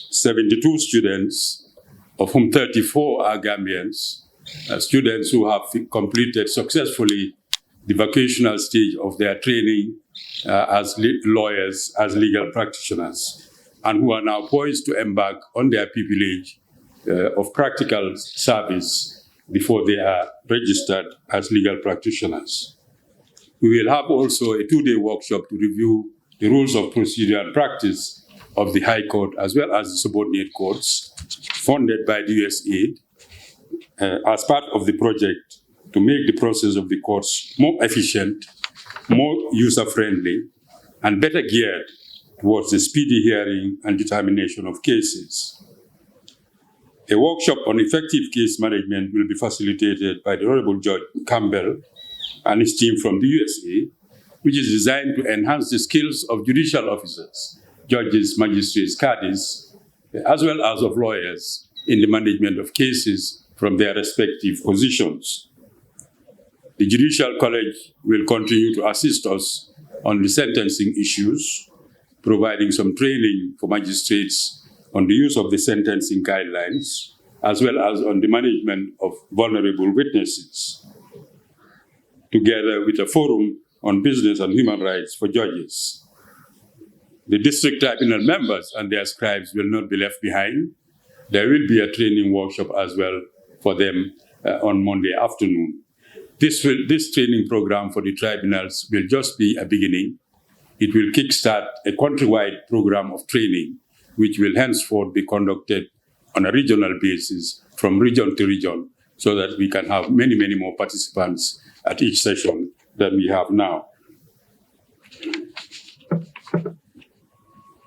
72 students, of whom 34 are Gambians, students who have completed successfully the vocational stage of their training as lawyers, as legal practitioners, and who are now poised to embark on their pupillage of practical service before they are registered as legal practitioners. We will have also a two-day workshop to review the rules of procedure and practice of the High Court as well as the subordinate courts, funded by the USAID, as part of the project to make the process of the courts more efficient, more user-friendly, and better geared towards the speedy hearing and determination of cases. A workshop on effective case management will be facilitated by the Honorable Judge Campbell and his team from the USA, which is designed to enhance the skills of judicial officers, judges, magistrates, caddies, as well as of lawyers in the management of cases from their respective positions. The Judicial College will continue to assist us on the sentencing issues, providing some training for magistrates on the use of the sentencing guidelines, as well as on the management of vulnerable witnesses, together with a forum on business and human rights for judges. The district tribunal members and their scribes will not be left behind. There will be a training workshop as well for them on Monday afternoon. This training program for the tribunals will just be a beginning. It will kickstart a countrywide program of training, which will henceforth be conducted on a regional basis from region to region, so that we can have many, many more participants at each session than we have now.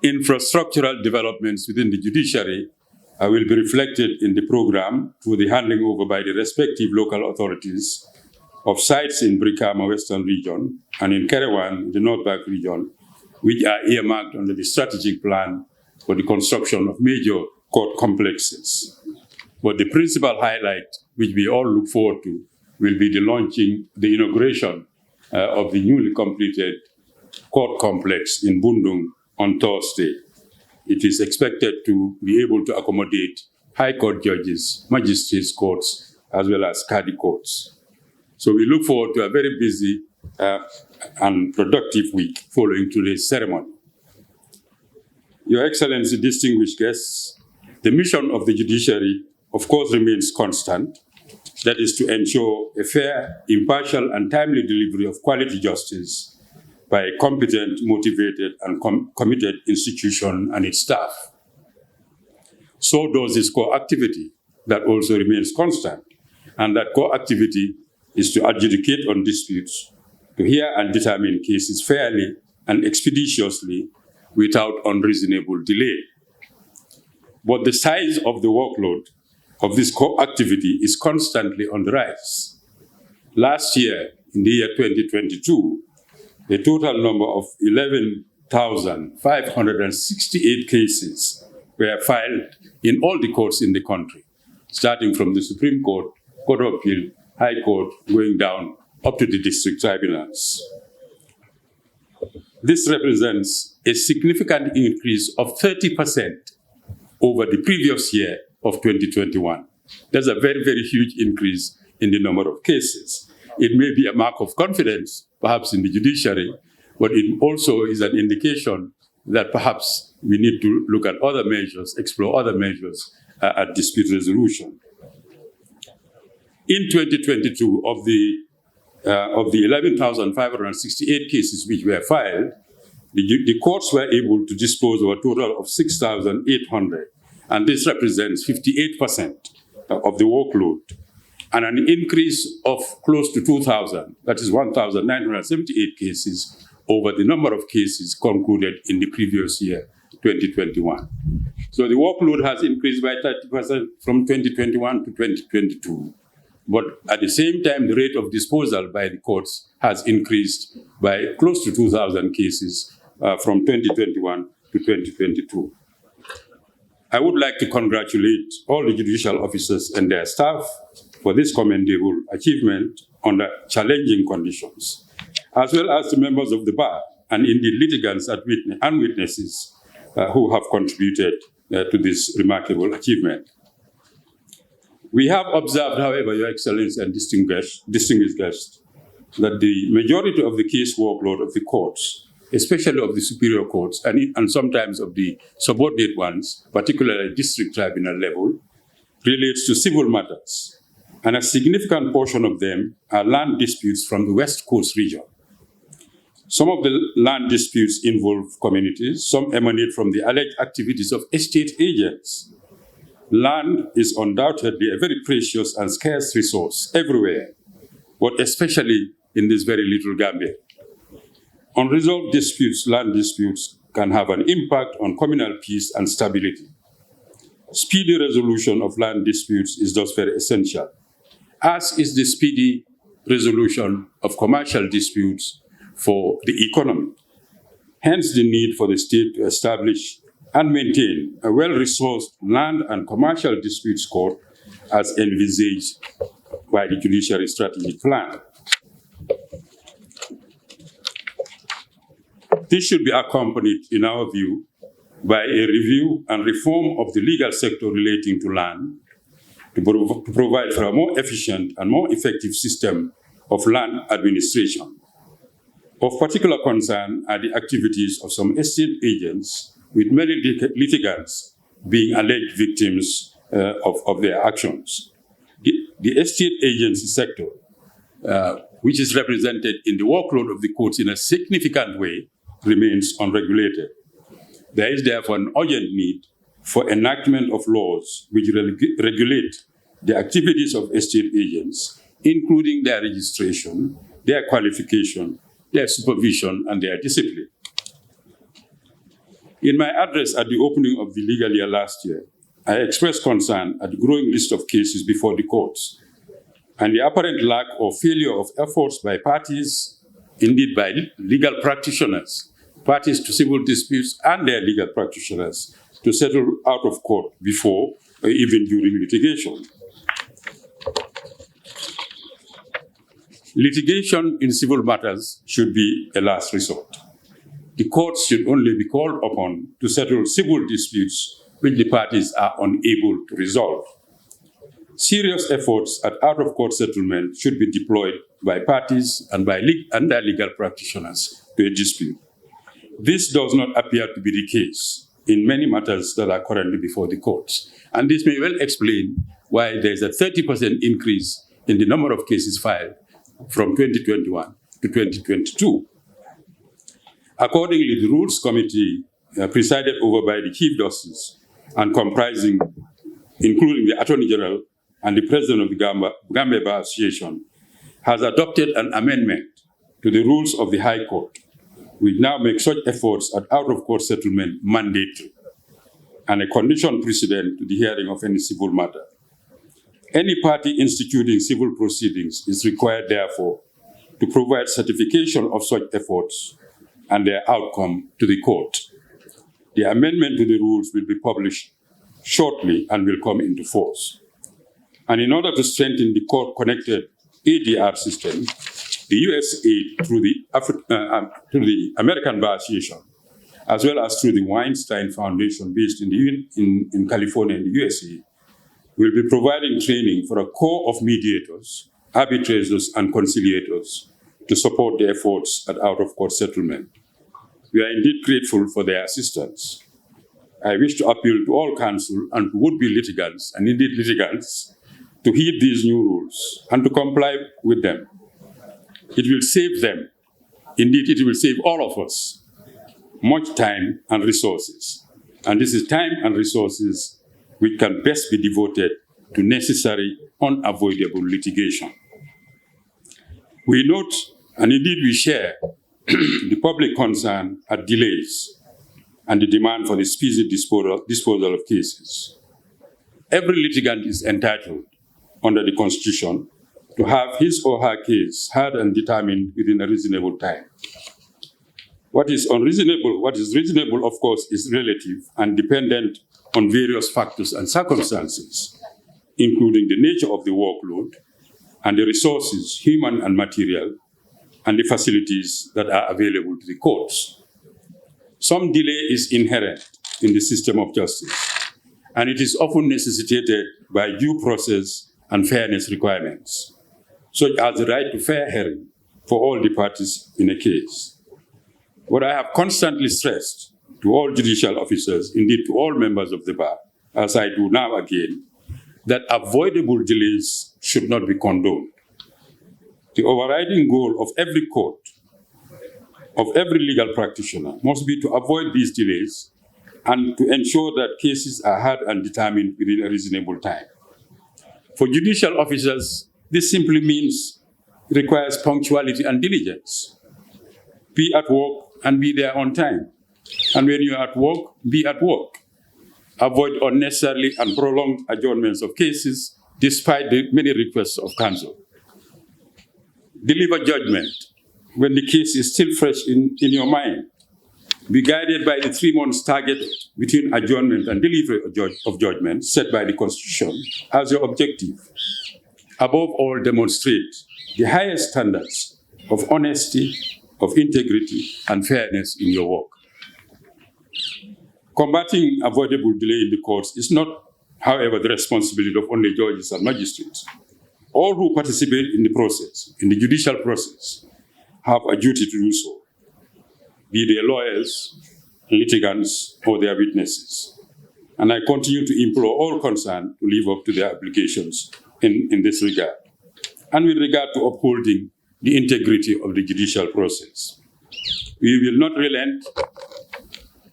Infrastructural developments within the judiciary will be reflected in the program through the handing over by the respective local authorities of sites in Brikama Western Region and in Kerewan, the North Bank region, which are earmarked under the strategic plan for the construction of major court complexes. But the principal highlight, which we all look forward to, will be the inauguration of the newly completed court complex in Bundung on Thursday. It is expected to be able to accommodate high court judges, magistrates courts, as well as caddy courts. So we look forward to a very busy and productive week following today's ceremony. Your Excellency, distinguished guests, the mission of the judiciary, of course, remains constant. That is to ensure a fair, impartial, and timely delivery of quality justice by a competent, motivated, and committed institution and its staff. So does this core activity that also remains constant, and that core activity is to adjudicate on disputes, to hear and determine cases fairly and expeditiously without unreasonable delay. But the size of the workload of this core activity is constantly on the rise. Last year, in the year 2022, the total number of 11,568 cases were filed in all the courts in the country, starting from the Supreme Court, Court of Appeal, High Court, going down up to the district tribunals. This represents a significant increase of 30% over the previous year of 2021. There's a very, very huge increase in the number of cases. It may be a mark of confidence, perhaps in the judiciary, but it also is an indication that perhaps we need to look at other measures, explore other measures at dispute resolution. In 2022, of the 11,568 cases which were filed, the courts were able to dispose of a total of 6,800, and this represents 58% of the workload, and an increase of close to 2,000, that is 1,978 cases over the number of cases concluded in the previous year, 2021. So the workload has increased by 30% from 2021 to 2022. But at the same time, the rate of disposal by the courts has increased by close to 2,000 cases from 2021 to 2022. I would like to congratulate all the judicial officers and their staff for this commendable achievement under challenging conditions, as well as the members of the bar and indeed litigants and witnesses who have contributed to this remarkable achievement. We have observed, however, Your Excellency and distinguished guests, that the majority of the case workload of the courts, especially of the superior courts and sometimes of the subordinate ones, particularly district tribunal level, relates to civil matters. And a significant portion of them are land disputes from the West Coast region. Some of the land disputes involve communities, some emanate from the alleged activities of estate agents. Land is undoubtedly a very precious and scarce resource everywhere, but especially in this very little Gambia. Unresolved disputes, land disputes, can have an impact on communal peace and stability. Speedy resolution of land disputes is thus very essential, as is the speedy resolution of commercial disputes for the economy. Hence the need for the state to establish and maintain a well-resourced land and commercial disputes court as envisaged by the Judiciary Strategic Plan. This should be accompanied, in our view, by a review and reform of the legal sector relating to land to provide for a more efficient and more effective system of land administration. Of particular concern are the activities of some estate agents, with many litigants being alleged victims of their actions. The estate agency sector, which is represented in the workload of the courts in a significant way, remains unregulated. There is therefore an urgent need for enactment of laws which regulate the activities of estate agents, including their registration, their qualification, their supervision, and their discipline. In my address at the opening of the legal year last year, I expressed concern at the growing list of cases before the courts and the apparent lack or failure of efforts by parties, indeed by legal practitioners, parties to civil disputes and their legal practitioners, to settle out of court before or even during litigation. Litigation in civil matters should be a last resort. The courts should only be called upon to settle civil disputes which the parties are unable to resolve. Serious efforts at out-of-court settlement should be deployed by parties and by their legal practitioners to a dispute. This does not appear to be the case in many matters that are currently before the courts. And this may well explain why there is a 30% increase in the number of cases filed from 2021 to 2022. Accordingly, the Rules Committee, presided over by the Chief Justice and comprising, including the Attorney General and the President of the Gambia Bar Association, has adopted an amendment to the rules of the High Court, which now make such efforts at out-of-court settlement mandatory and a condition precedent to the hearing of any civil matter. Any party instituting civil proceedings is required, therefore, to provide certification of such efforts and their outcome to the court. The amendment to the rules will be published shortly and will come into force. And in order to strengthen the court-connected ADR system, the USA, through the American Bar Association, as well as through the Weinstein Foundation based in California and the USA, will be providing training for a core of mediators, arbitrators, and conciliators to support the efforts at out-of-court settlement. We are indeed grateful for their assistance. I wish to appeal to all counsel and would-be litigants, and indeed litigants, to heed these new rules and to comply with them. It will save them. Indeed, it will save all of us much time and resources. And this is time and resources which can best be devoted to necessary, unavoidable litigation. We note, and indeed we share, the public concern at delays and the demand for the speedy disposal of cases. Every litigant is entitled under the Constitution to have his or her case heard and determined within a reasonable time. What is reasonable, of course, is relative and dependent on various factors and circumstances, including the nature of the workload and the resources, human and material, and the facilities that are available to the courts. Some delay is inherent in the system of justice, and it is often necessitated by due process and fairness requirements, such as the right to fair hearing for all the parties in a case. What I have constantly stressed to all judicial officers, indeed to all members of the bar, as I do now again, that avoidable delays should not be condoned. The overriding goal of every court, of every legal practitioner, must be to avoid these delays and to ensure that cases are heard and determined within a reasonable time. For judicial officers, this simply requires punctuality and diligence. Be at work and be there on time. And when you're at work, be at work. Avoid unnecessarily and prolonged adjournments of cases despite the many requests of counsel. Deliver judgment when the case is still fresh in your mind. Be guided by the 3 months target between adjournment and delivery of judgment set by the Constitution as your objective. Above all, demonstrate the highest standards of honesty, of integrity, and fairness in your work. Combating avoidable delay in the courts is not, however, the responsibility of only judges and magistrates. All who participate in the process, in the judicial process, have a duty to do so, be they lawyers, litigants, or their witnesses. And I continue to implore all concerned to live up to their obligations in this regard, and with regard to upholding the integrity of the judicial process. We will not relent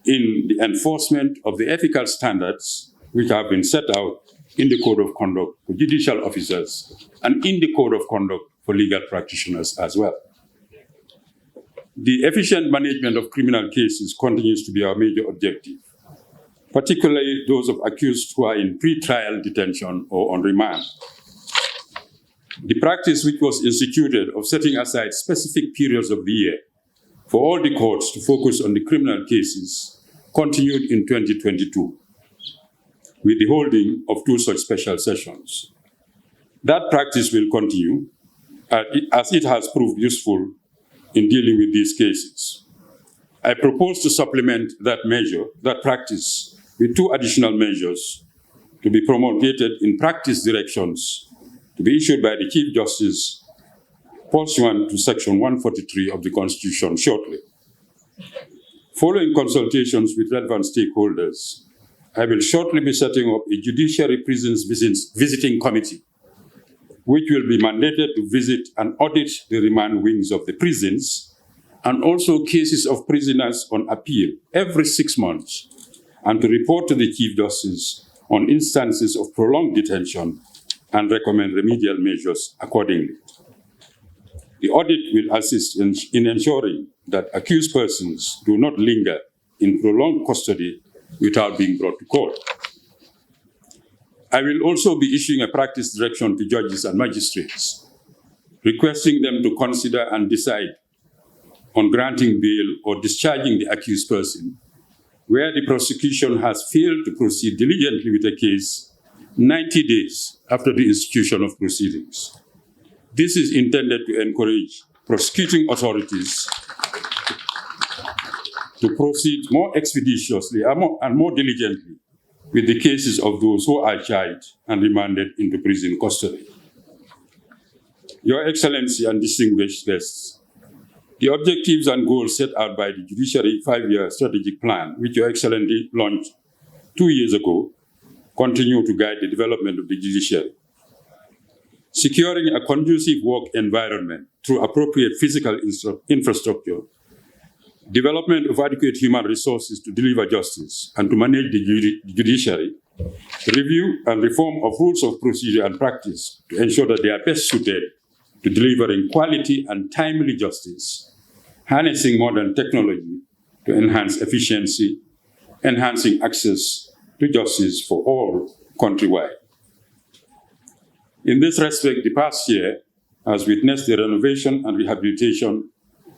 in the enforcement of the ethical standards which have been set out in the Code of Conduct for judicial officers and in the Code of Conduct for legal practitioners as well. The efficient management of criminal cases continues to be our major objective, particularly those of accused who are in pre-trial detention or on remand. The practice which was instituted of setting aside specific periods of the year for all the courts to focus on the criminal cases continued in 2022 with the holding of 2 such special sessions. That practice will continue as it has proved useful in dealing with these cases. I propose to supplement that practice with 2 additional measures to be promulgated in practice directions to be issued by the Chief Justice pursuant to Section 143 of the Constitution shortly. Following consultations with relevant stakeholders, I will shortly be setting up a Judiciary Prisons Visiting Committee, which will be mandated to visit and audit the remand wings of the prisons and also cases of prisoners on appeal every 6 months, and to report to the Chief Justice on instances of prolonged detention and recommend remedial measures accordingly. The audit will assist in ensuring that accused persons do not linger in prolonged custody without being brought to court. I will also be issuing a practice direction to judges and magistrates, requesting them to consider and decide on granting bail or discharging the accused person where the prosecution has failed to proceed diligently with a case 90 days after the institution of proceedings. This is intended to encourage prosecuting authorities to proceed more expeditiously and more diligently with the cases of those who are charged and remanded into prison custody. Your Excellency and distinguished guests, the objectives and goals set out by the Judiciary 5-year strategic plan, which Your Excellency launched 2 years ago, continue to guide the development of the judiciary. Securing a conducive work environment through appropriate physical infrastructure, development of adequate human resources to deliver justice and to manage the judiciary, review and reform of rules of procedure and practice to ensure that they are best suited to delivering quality and timely justice, harnessing modern technology to enhance efficiency, enhancing access to justice for all countrywide. In this respect, the past year has witnessed the renovation and rehabilitation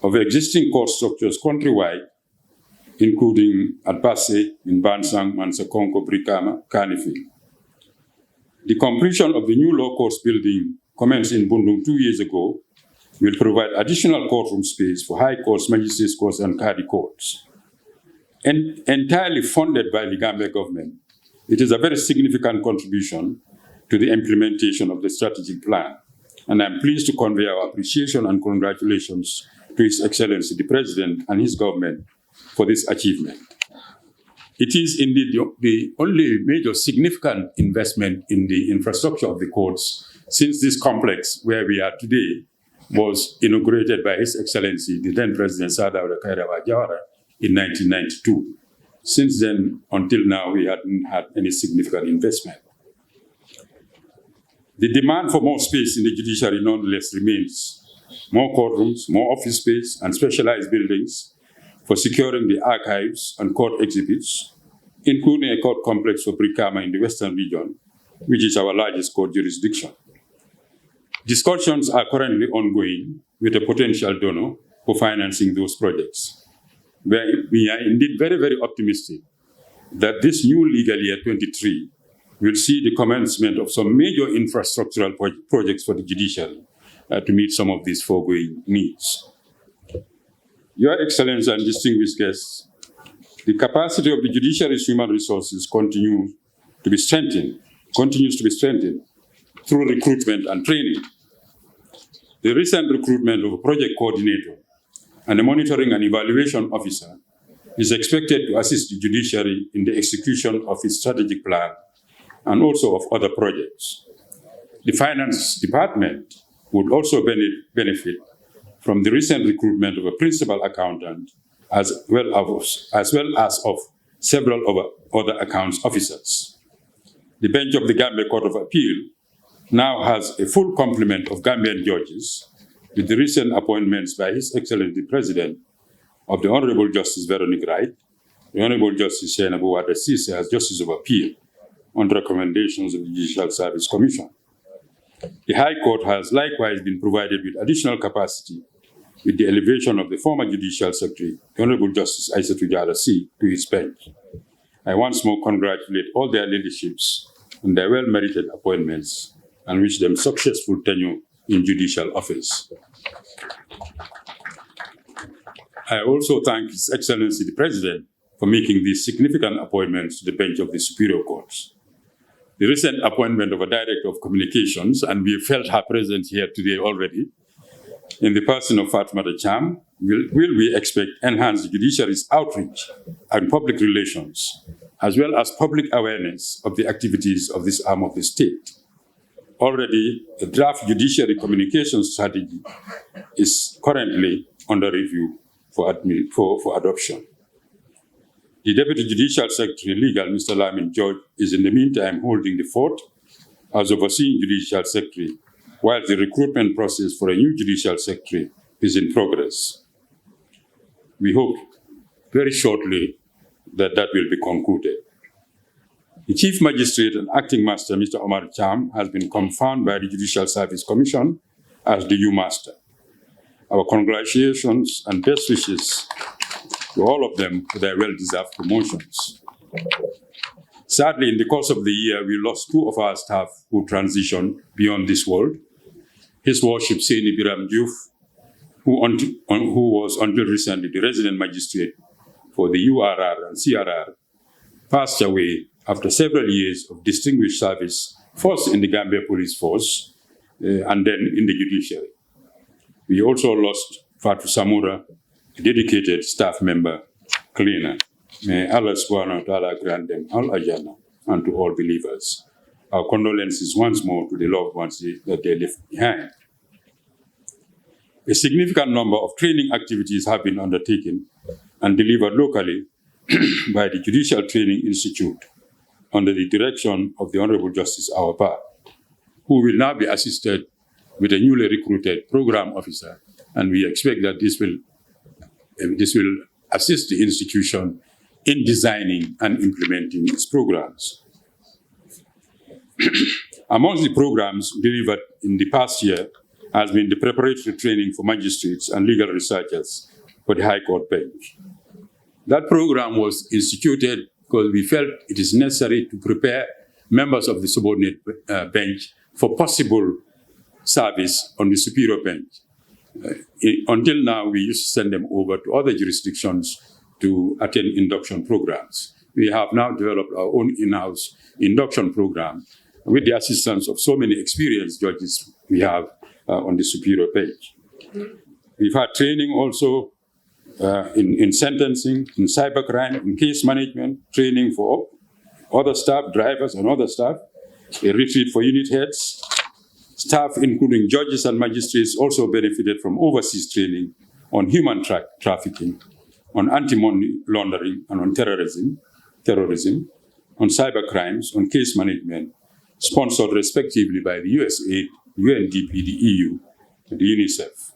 of existing court structures countrywide, including at Basse, in Bansang, Mansakonko, Brikama, Carnival. The completion of the new law courts building commenced in Bundung 2 years ago will provide additional courtroom space for high courts, magistrates courts, and Kadi courts. Entirely funded by the Gambia government, it is a very significant contribution to the implementation of the strategic plan. And I'm pleased to convey our appreciation and congratulations to His Excellency the President and his government for this achievement. It is indeed the only major significant investment in the infrastructure of the courts since this complex where we are today was inaugurated by His Excellency the then President Sadaura Kairawa Jawara in 1992. Since then, until now, we hadn't had any significant investment. The demand for more space in the judiciary nonetheless remains. More courtrooms, more office space, and specialized buildings for securing the archives and court exhibits, including a court complex for Brikama in the Western region, which is our largest court jurisdiction. Discussions are currently ongoing with a potential donor for financing those projects. We are indeed very, very optimistic that this new legal year 23 will see the commencement of some major infrastructural projects for the judiciary to meet some of these foregoing needs. Your Excellency and distinguished guests, the capacity of the judiciary's human resources continues to be strengthened through recruitment and training. The recent recruitment of a project coordinator and a monitoring and evaluation officer is expected to assist the judiciary in the execution of its strategic plan and also of other projects. The finance department would also benefit from the recent recruitment of a principal accountant as well as of several other accounts officers. The bench of the Gambia Court of Appeal now has a full complement of Gambian judges with the recent appointments by His Excellency the President of the Honorable Justice Veronique Wright, the Honorable Justice Senabu Wada Sise as Justice of Appeal on recommendations of the Judicial Service Commission. The High Court has likewise been provided with additional capacity with the elevation of the former Judicial Secretary, the Honorable Justice Aissatou Jala C, to his bench. I once more congratulate all their leaderships on their well-merited appointments and wish them successful tenure in judicial office. I also thank His Excellency the President for making these significant appointments to the bench of the Superior Courts. The recent appointment of a Director of Communications, and we felt her presence here today already, in the person of Fatmata Cham, will we expect enhance the judiciary's outreach and public relations, as well as public awareness of the activities of this arm of the state. Already, the draft judiciary communications strategy is currently under review for adoption. The Deputy Judicial Secretary Legal, Mr. Lamin George, is in the meantime holding the fort as overseeing Judicial Secretary, while the recruitment process for a new Judicial Secretary is in progress. We hope very shortly that will be concluded. The Chief Magistrate and Acting Master, Mr. Omar Cham, has been confirmed by the Judicial Service Commission as the new Master. Our congratulations and best wishes to all of them for their well-deserved promotions. Sadly, in the course of the year, we lost two of our staff who transitioned beyond this world. His Worship Seini Biram Diouf, who was until recently the resident magistrate for the URR and CRR, passed away after several years of distinguished service, first in the Gambia Police Force and then in the judiciary. We also lost Fatu Samura, a dedicated staff member, cleaner. May Allah subhanahu wa ta'ala grant them al-ajana and to all believers. Our condolences once more to the loved ones that they left behind. A significant number of training activities have been undertaken and delivered locally by the Judicial Training Institute under the direction of the Honorable Justice Awapa, who will now be assisted with a newly recruited program officer, and we expect that this will this will assist the institution in designing and implementing its programs. Amongst the programs delivered in the past year has been the preparatory training for magistrates and legal researchers for the High Court bench. That program was instituted because we felt it is necessary to prepare members of the subordinate bench for possible service on the superior bench. Until now, we used to send them over to other jurisdictions to attend induction programs. We have now developed our own in-house induction program with the assistance of so many experienced judges we have on the superior bench. We've had training also in sentencing, in cybercrime, in case management, training for other staff, drivers and other staff, a retreat for unit heads. Staff, including judges and magistrates, also benefited from overseas training on human trafficking, on anti-money laundering and on terrorism, on cybercrimes, on case management, sponsored respectively by the USAID, UNDP, the EU, and the UNICEF.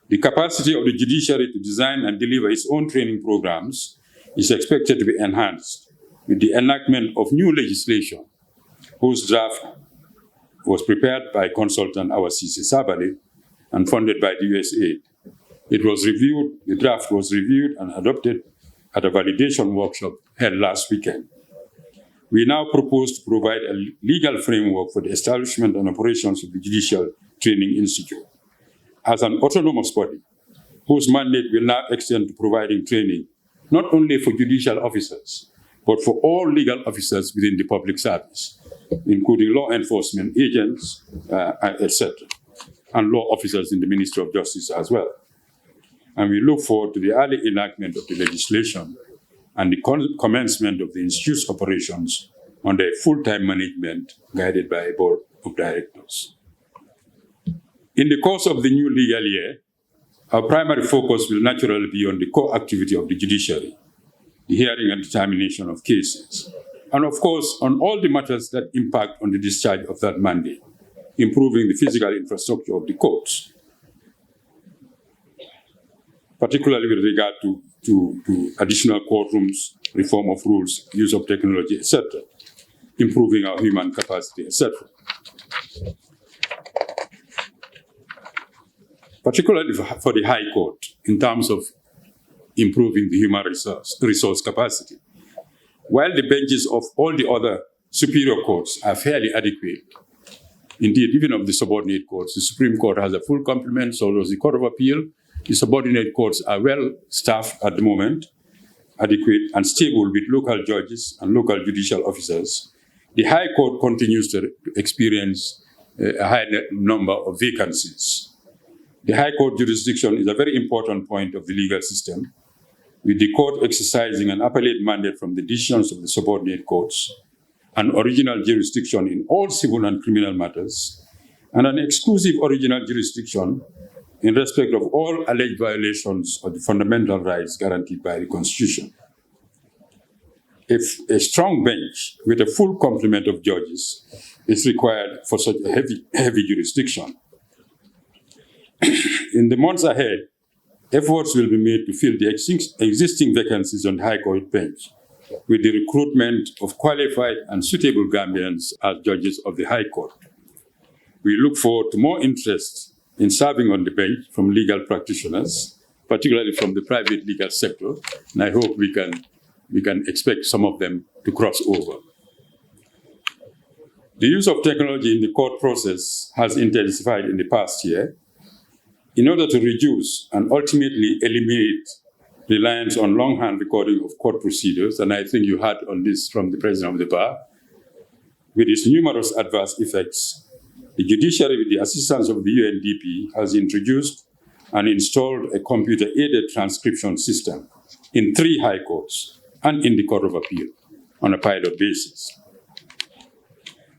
The capacity of the judiciary to design and deliver its own training programs is expected to be enhanced with the enactment of new legislation, whose draft was prepared by consultant Awasisi Sabali and funded by the USAID. It was reviewed, the draft was reviewed and adopted at a validation workshop held last weekend. We now propose to provide a legal framework for the establishment and operations of the Judicial Training Institute as an autonomous body whose mandate will now extend to providing training not only for judicial officers, but for all legal officers within the public service, including law enforcement agents, etc., and law officers in the Ministry of Justice as well. And we look forward to the early enactment of the legislation and the commencement of the Institute's operations under a full-time management guided by a board of directors. In the course of the new legal year, our primary focus will naturally be on the core activity of the judiciary, the hearing and determination of cases, and of course, on all the matters that impact on the discharge of that mandate, improving the physical infrastructure of the courts, particularly with regard to additional courtrooms, reform of rules, use of technology, etc., improving our human capacity, etc. Particularly for the High Court, in terms of improving the human resource capacity. While the benches of all the other superior courts are fairly adequate, indeed, even of the subordinate courts, the Supreme Court has a full complement, so does the Court of Appeal. The subordinate courts are well staffed at the moment, adequate and stable with local judges and local judicial officers. The High Court continues to experience a high number of vacancies. The High Court jurisdiction is a very important point of the legal system, with the court exercising an appellate mandate from the decisions of the subordinate courts, an original jurisdiction in all civil and criminal matters, and an exclusive original jurisdiction in respect of all alleged violations of the fundamental rights guaranteed by the Constitution. If a strong bench with a full complement of judges is required for such a heavy jurisdiction. In the months ahead, efforts will be made to fill the existing vacancies on the High Court bench with the recruitment of qualified and suitable Gambians as judges of the High Court. We look forward to more interest in serving on the bench from legal practitioners, particularly from the private legal sector, and I hope we can expect some of them to cross over. The use of technology in the court process has intensified in the past year in order to reduce and ultimately eliminate reliance on longhand recording of court procedures, and I think you heard on this from the President of the Bar. With its numerous adverse effects, the judiciary, with the assistance of the UNDP, has introduced and installed a computer-aided transcription system in 3 high courts and in the Court of Appeal on a pilot basis.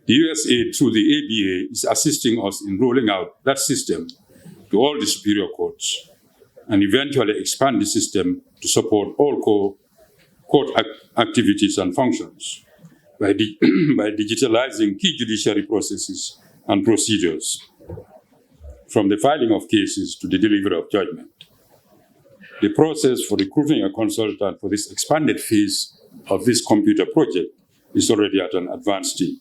The USAID, through the ABA, is assisting us in rolling out that system to all the superior courts and eventually expand the system to support all court activities and functions by digitalizing key judiciary processes and procedures, from the filing of cases to the delivery of judgment. The process for recruiting a consultant for this expanded phase of this computer project is already at an advanced stage.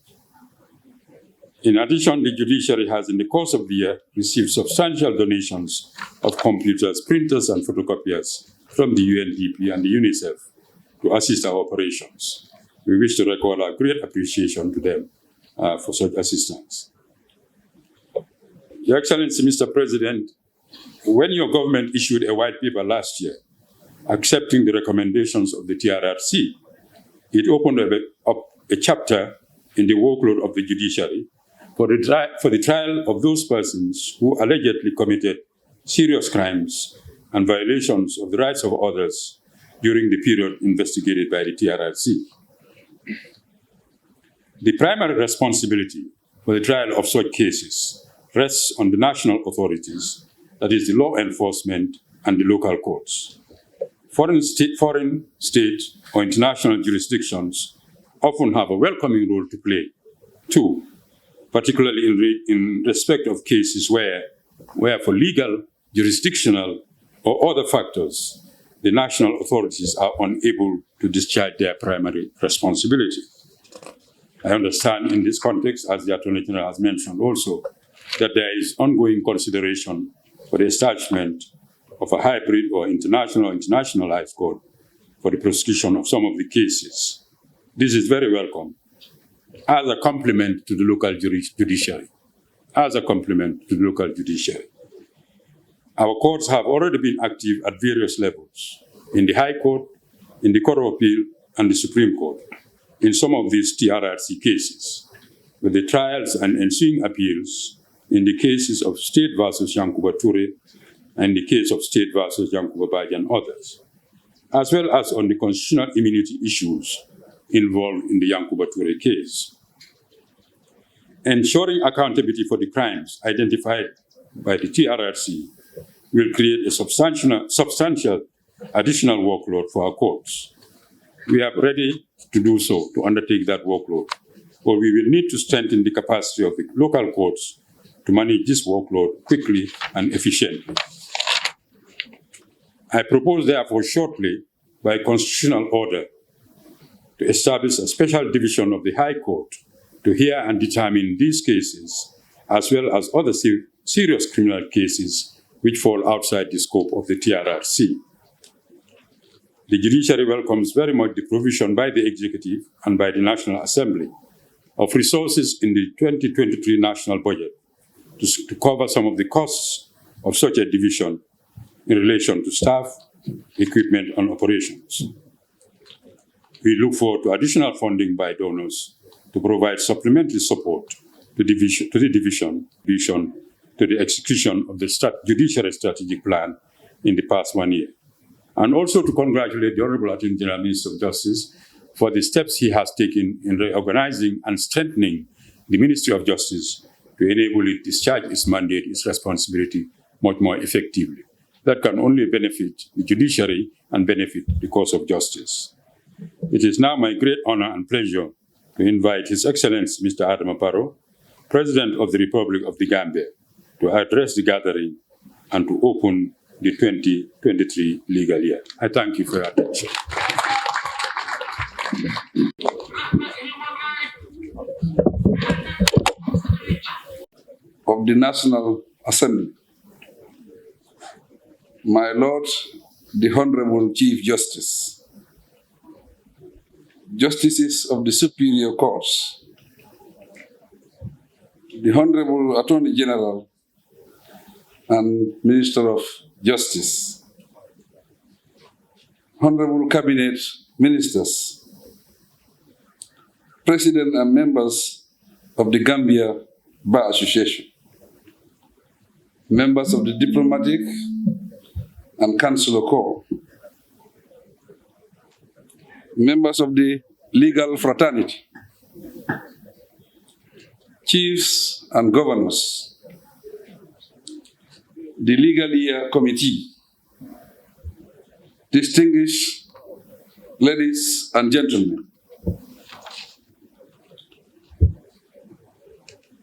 In addition, the judiciary has, in the course of the year, received substantial donations of computers, printers, and photocopiers from the UNDP and the UNICEF to assist our operations. We wish to record our great appreciation to them for such assistance. Your Excellency, Mr. President, when your government issued a white paper last year accepting the recommendations of the TRRC, it opened up a chapter in the workload of the judiciary for the trial of those persons who allegedly committed serious crimes and violations of the rights of others during the period investigated by the TRRC. The primary responsibility for the trial of such cases rests on the national authorities, that is the law enforcement and the local courts. Foreign state or international jurisdictions often have a welcoming role to play, too, particularly in respect of cases where for legal, jurisdictional, or other factors, the national authorities are unable to discharge their primary responsibility. I understand in this context, as the Attorney General has mentioned also, that there is ongoing consideration for the establishment of a hybrid or internationalized court for the prosecution of some of the cases. This is very welcome as a complement to the local judiciary. Our courts have already been active at various levels, in the High Court, in the Court of Appeal, and the Supreme Court, in some of these TRRC cases, with the trials and ensuing appeals in the cases of State versus Yankuba Toure and the case of State versus Yankuba Baji and others, as well as on the constitutional immunity issues involved in the Yankuba Toure case. Ensuring accountability for the crimes identified by the TRRC will create a substantial additional workload for our courts. We are ready to do so, to undertake that workload, but we will need to strengthen the capacity of the local courts to manage this workload quickly and efficiently. I propose, therefore, shortly, by constitutional order, to establish a special division of the High Court to hear and determine these cases, as well as other serious criminal cases which fall outside the scope of the TRRC. The judiciary welcomes very much the provision by the Executive and by the National Assembly of resources in the 2023 national budget to cover some of the costs of such a division in relation to staff, equipment, and operations. We look forward to additional funding by donors to provide supplementary support to the division to the execution of the judiciary strategic plan in the past 1 year. And also to congratulate the Honorable Attorney General Minister of Justice for the steps he has taken in reorganizing and strengthening the Ministry of Justice to enable it discharge its mandate, its responsibility much more effectively. That can only benefit the judiciary and benefit the cause of justice. It is now my great honor and pleasure to invite His Excellency Mr. Adama Barrow, President of the Republic of the Gambia, to address the gathering and to open the 2023 legal year. I thank you for your attention. Of the National Assembly, my Lord, the Honorable Chief Justice, Justices of the Superior Courts, the Honorable Attorney General and Minister of Justice, Honorable Cabinet Ministers, President and members of the Gambia Bar Association, members of the Diplomatic and Consular Corps, members of the Legal Fraternity, chiefs and governors, the Legal Year Committee, distinguished ladies and gentlemen.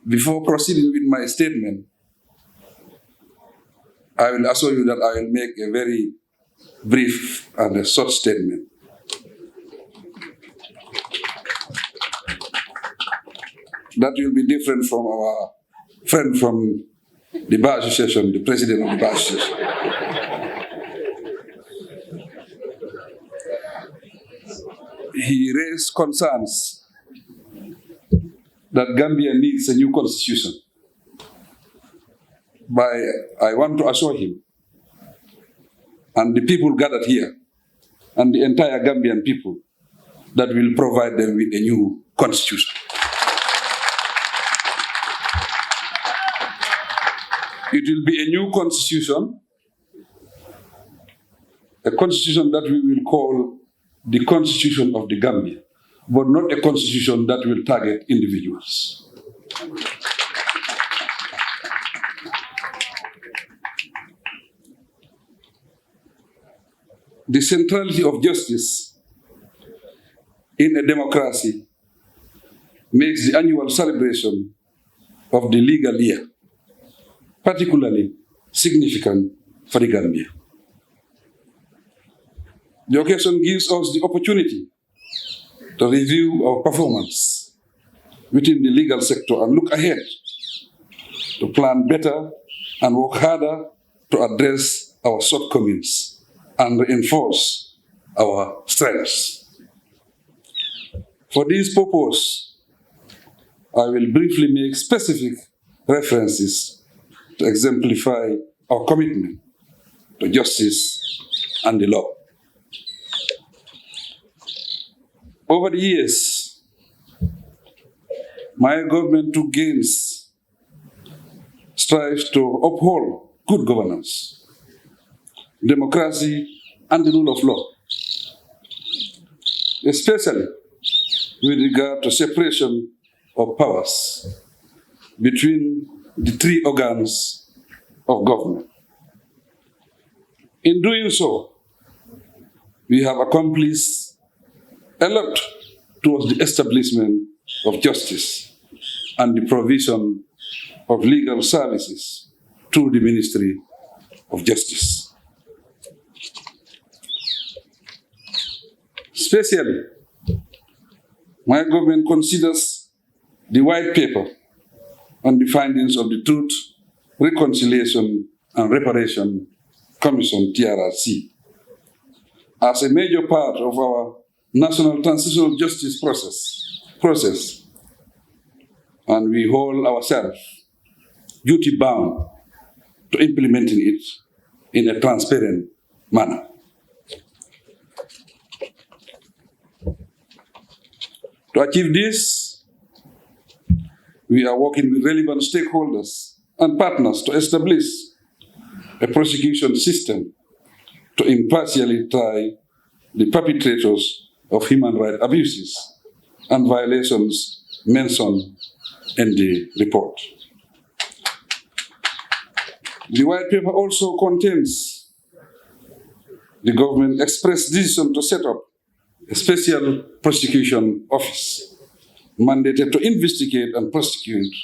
Before proceeding with my statement, I will assure you that I will make a very brief and a short statement. That will be different from our friend from the Bar Association, the president of the Bar Association. He raised concerns that Gambia needs a new constitution. I want to assure him and the people gathered here and the entire Gambian people that will provide them with a new constitution. It will be a new constitution, a constitution that we will call the Constitution of the Gambia, but not a constitution that will target individuals. The centrality of justice in a democracy makes the annual celebration of the legal year particularly significant for the Gambia. The occasion gives us the opportunity to review our performance within the legal sector and look ahead to plan better and work harder to address our shortcomings and reinforce our strengths. For this purpose, I will briefly make specific references to exemplify our commitment to justice and the law. Over the years, my government took gains, strives to uphold good governance, democracy, and the rule of law, especially with regard to separation of powers between the three organs of government. In doing so, we have accomplished a lot towards the establishment of justice and the provision of legal services through the Ministry of Justice. Especially, my government considers the white paper on the findings of the Truth, Reconciliation and Reparation Commission, TRRC, as a major part of our national transitional justice process, and we hold ourselves duty-bound to implementing it in a transparent manner. To achieve this, we are working with relevant stakeholders and partners to establish a prosecution system to impartially try the perpetrators of human rights abuses and violations mentioned in the report. The white paper also contains the government express decision to set up a special prosecution office mandated to investigate and prosecute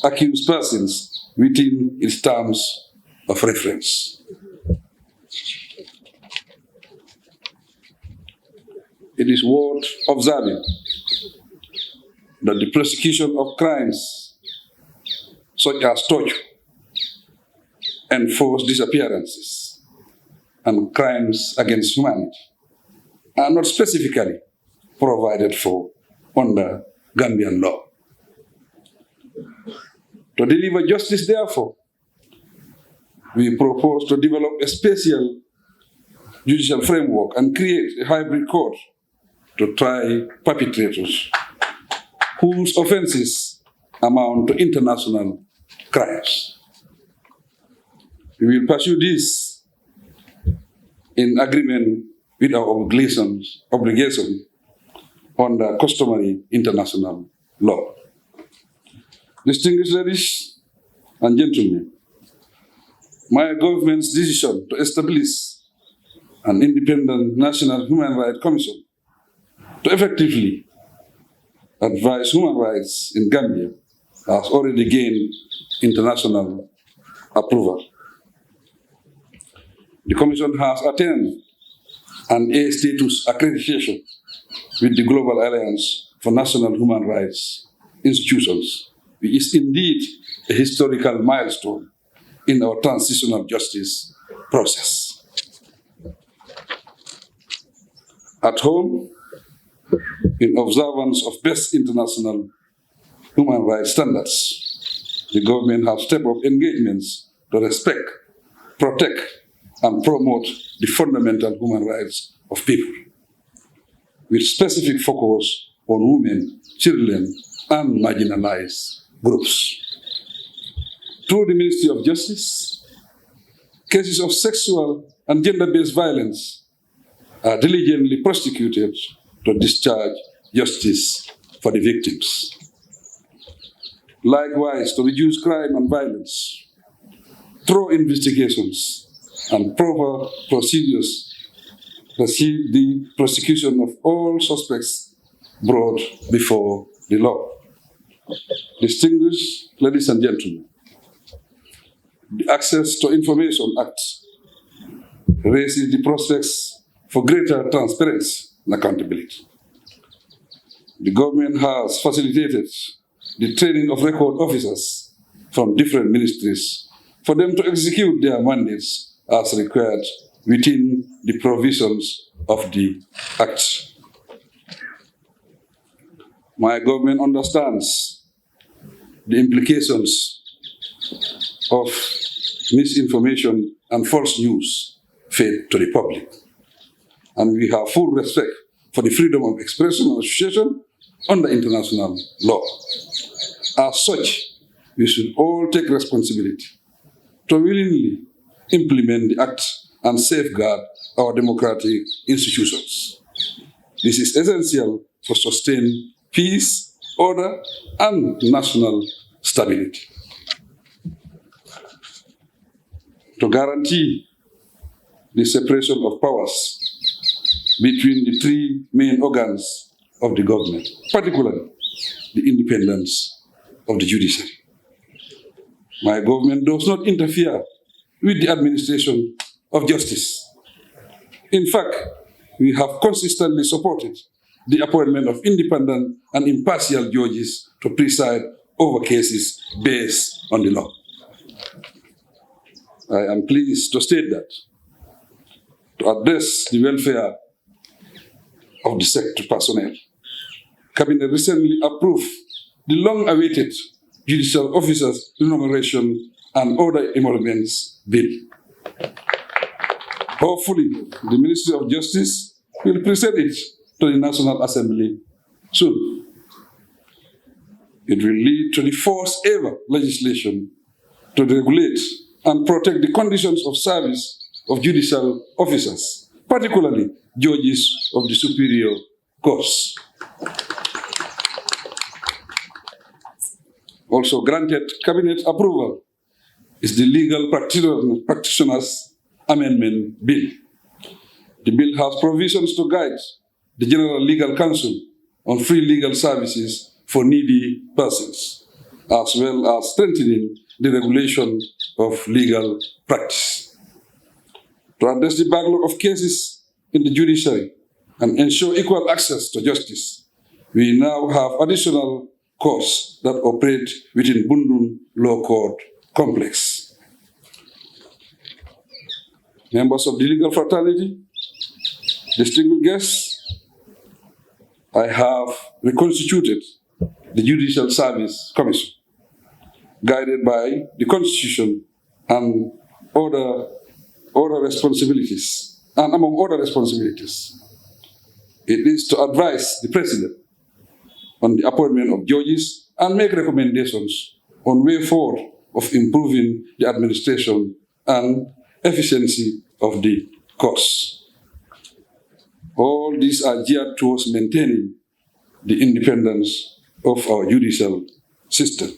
accused persons within its terms of reference. It is worth observing that the prosecution of crimes such as torture, enforced disappearances, and crimes against humanity are not specifically provided for under Gambian law. To deliver justice, therefore, we propose to develop a special judicial framework and create a hybrid court to try perpetrators whose offenses amount to international crimes. We will pursue this in agreement with our obligations under customary international law. Distinguished ladies and gentlemen, my government's decision to establish an independent National Human Rights Commission to effectively advise human rights in Gambia has already gained international approval. The Commission has attained an A status accreditation with the Global Alliance for National Human Rights Institutions, which is indeed a historical milestone in our transitional justice process. At home, in observance of best international human rights standards, the government has stepped up engagements to respect, protect, and promote the fundamental human rights of people, with specific focus on women, children, and marginalized groups. Through the Ministry of Justice, cases of sexual and gender-based violence are diligently prosecuted to discharge justice for the victims. Likewise, to reduce crime and violence, through investigations and proper procedures, proceed the prosecution of all suspects brought before the law. Distinguished ladies and gentlemen, the Access to Information Act raises the prospects for greater transparency and accountability. The government has facilitated the training of record officers from different ministries for them to execute their mandates as required within the provisions of the Act. My government understands the implications of misinformation and false news fed to the public. And we have full respect for the freedom of expression and association under international law. As such, we should all take responsibility to willingly implement the Act and safeguard our democratic institutions. This is essential for sustained peace, order, and national stability. To guarantee the separation of powers between the three main organs of the government, particularly the independence of the judiciary. My government does not interfere with the administration of justice. In fact, we have consistently supported the appointment of independent and impartial judges to preside over cases based on the law. I am pleased to state that to address the welfare of the sector personnel, Cabinet recently approved the long-awaited Judicial Officers Remuneration and Other Emoluments Bill. Hopefully, the Ministry of Justice will present it to the National Assembly soon. It will lead to the first ever legislation to regulate and protect the conditions of service of judicial officers, particularly judges of the superior courts. Also granted Cabinet approval is the Legal Practitioners Amendment Bill. The bill has provisions to guide the General Legal Counsel on free legal services for needy persons, as well as strengthening the regulation of legal practice. To address the backlog of cases in the judiciary and ensure equal access to justice, we now have additional courts that operate within Bundun Law Court Complex. Members of the legal fraternity, distinguished guests, I have reconstituted the Judicial Service Commission, guided by the Constitution and other responsibilities, and among other responsibilities, it is to advise the President on the appointment of judges and make recommendations on way forward of improving the administration and efficiency of the courts. All these are geared towards maintaining the independence of our judicial system.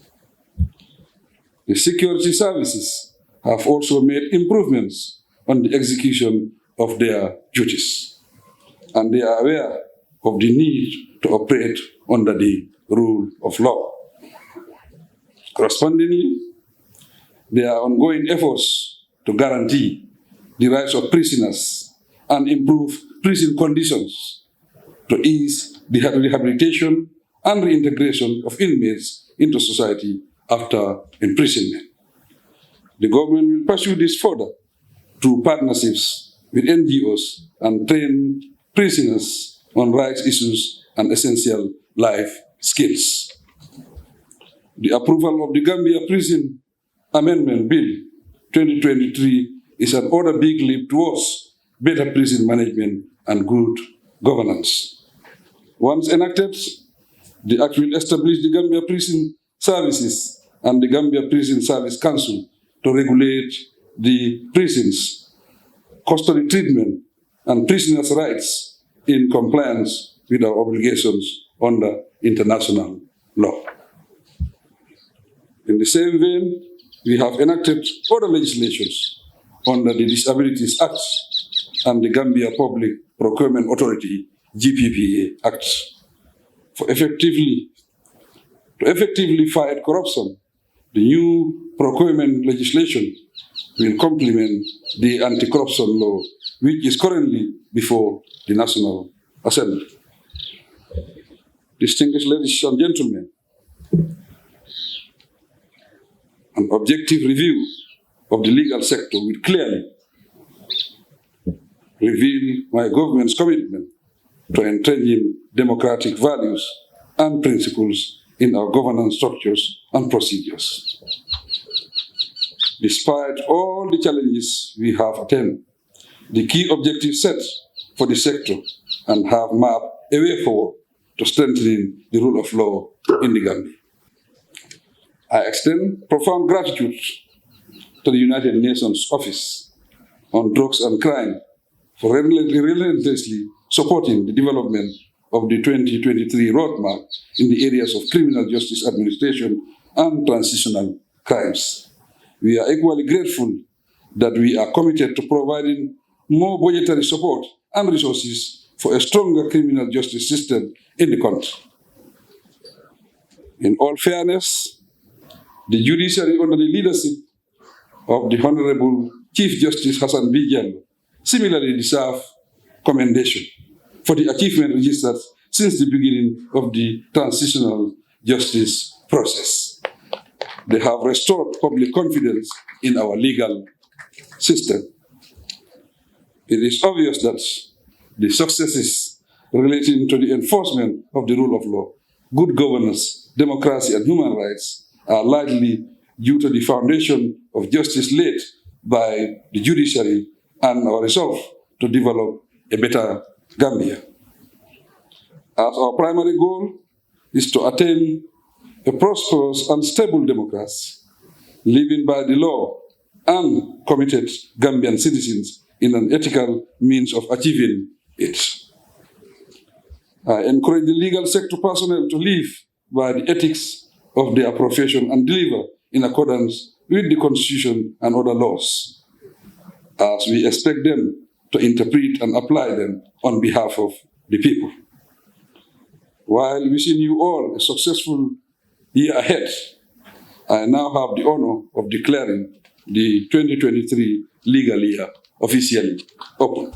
The security services have also made improvements on the execution of their duties, and they are aware of the need to operate under the rule of law. Correspondingly, there are ongoing efforts to guarantee the rights of prisoners and improve prison conditions to ease the rehabilitation and reintegration of inmates into society after imprisonment. The government will pursue this further through partnerships with NGOs and train prisoners on rights issues and essential life skills. The approval of the Gambia Prison Amendment Bill 2023 is another big leap towards better prison management and good governance. Once enacted, the Act will establish the Gambia Prison Services and the Gambia Prison Service Council to regulate the prisons, custody treatment, and prisoners' rights in compliance with our obligations under international law. In the same vein, we have enacted other legislations under the Disabilities Act and the Gambia Public Procurement Authority GPPA Act to effectively fight corruption. The new procurement legislation will complement the anti-corruption law, which is currently before the National Assembly. Distinguished ladies and gentlemen, an objective review of the legal sector will clearly reveal my government's commitment to entrenching democratic values and principles in our governance structures and procedures. Despite all the challenges we have attained, the key objectives set for the sector and have mapped a way forward to strengthening the rule of law in the Gambia. I extend profound gratitude to the United Nations Office on Drugs and Crime for relentlessly supporting the development of the 2023 roadmap in the areas of criminal justice administration and transitional crimes. We are equally grateful that we are committed to providing more budgetary support and resources for a stronger criminal justice system in the country. In all fairness, the judiciary under the leadership of the Honorable Chief Justice Hassan B. Jallow similarly deserve commendation for the achievement registered since the beginning of the transitional justice process. They have restored public confidence in our legal system. It is obvious that the successes relating to the enforcement of the rule of law, good governance, democracy, and human rights are largely due to the foundation of justice laid by the judiciary and our resolve to develop a better Gambia. As our primary goal is to attain a prosperous and stable democracy, living by the law and committed Gambian citizens in an ethical means of achieving it. I encourage the legal sector personnel to live by the ethics of their profession and deliver in accordance with the Constitution and other laws, as we expect them to interpret and apply them on behalf of the people. While wishing you all a successful year ahead, I now have the honor of declaring the 2023 legal year officially open.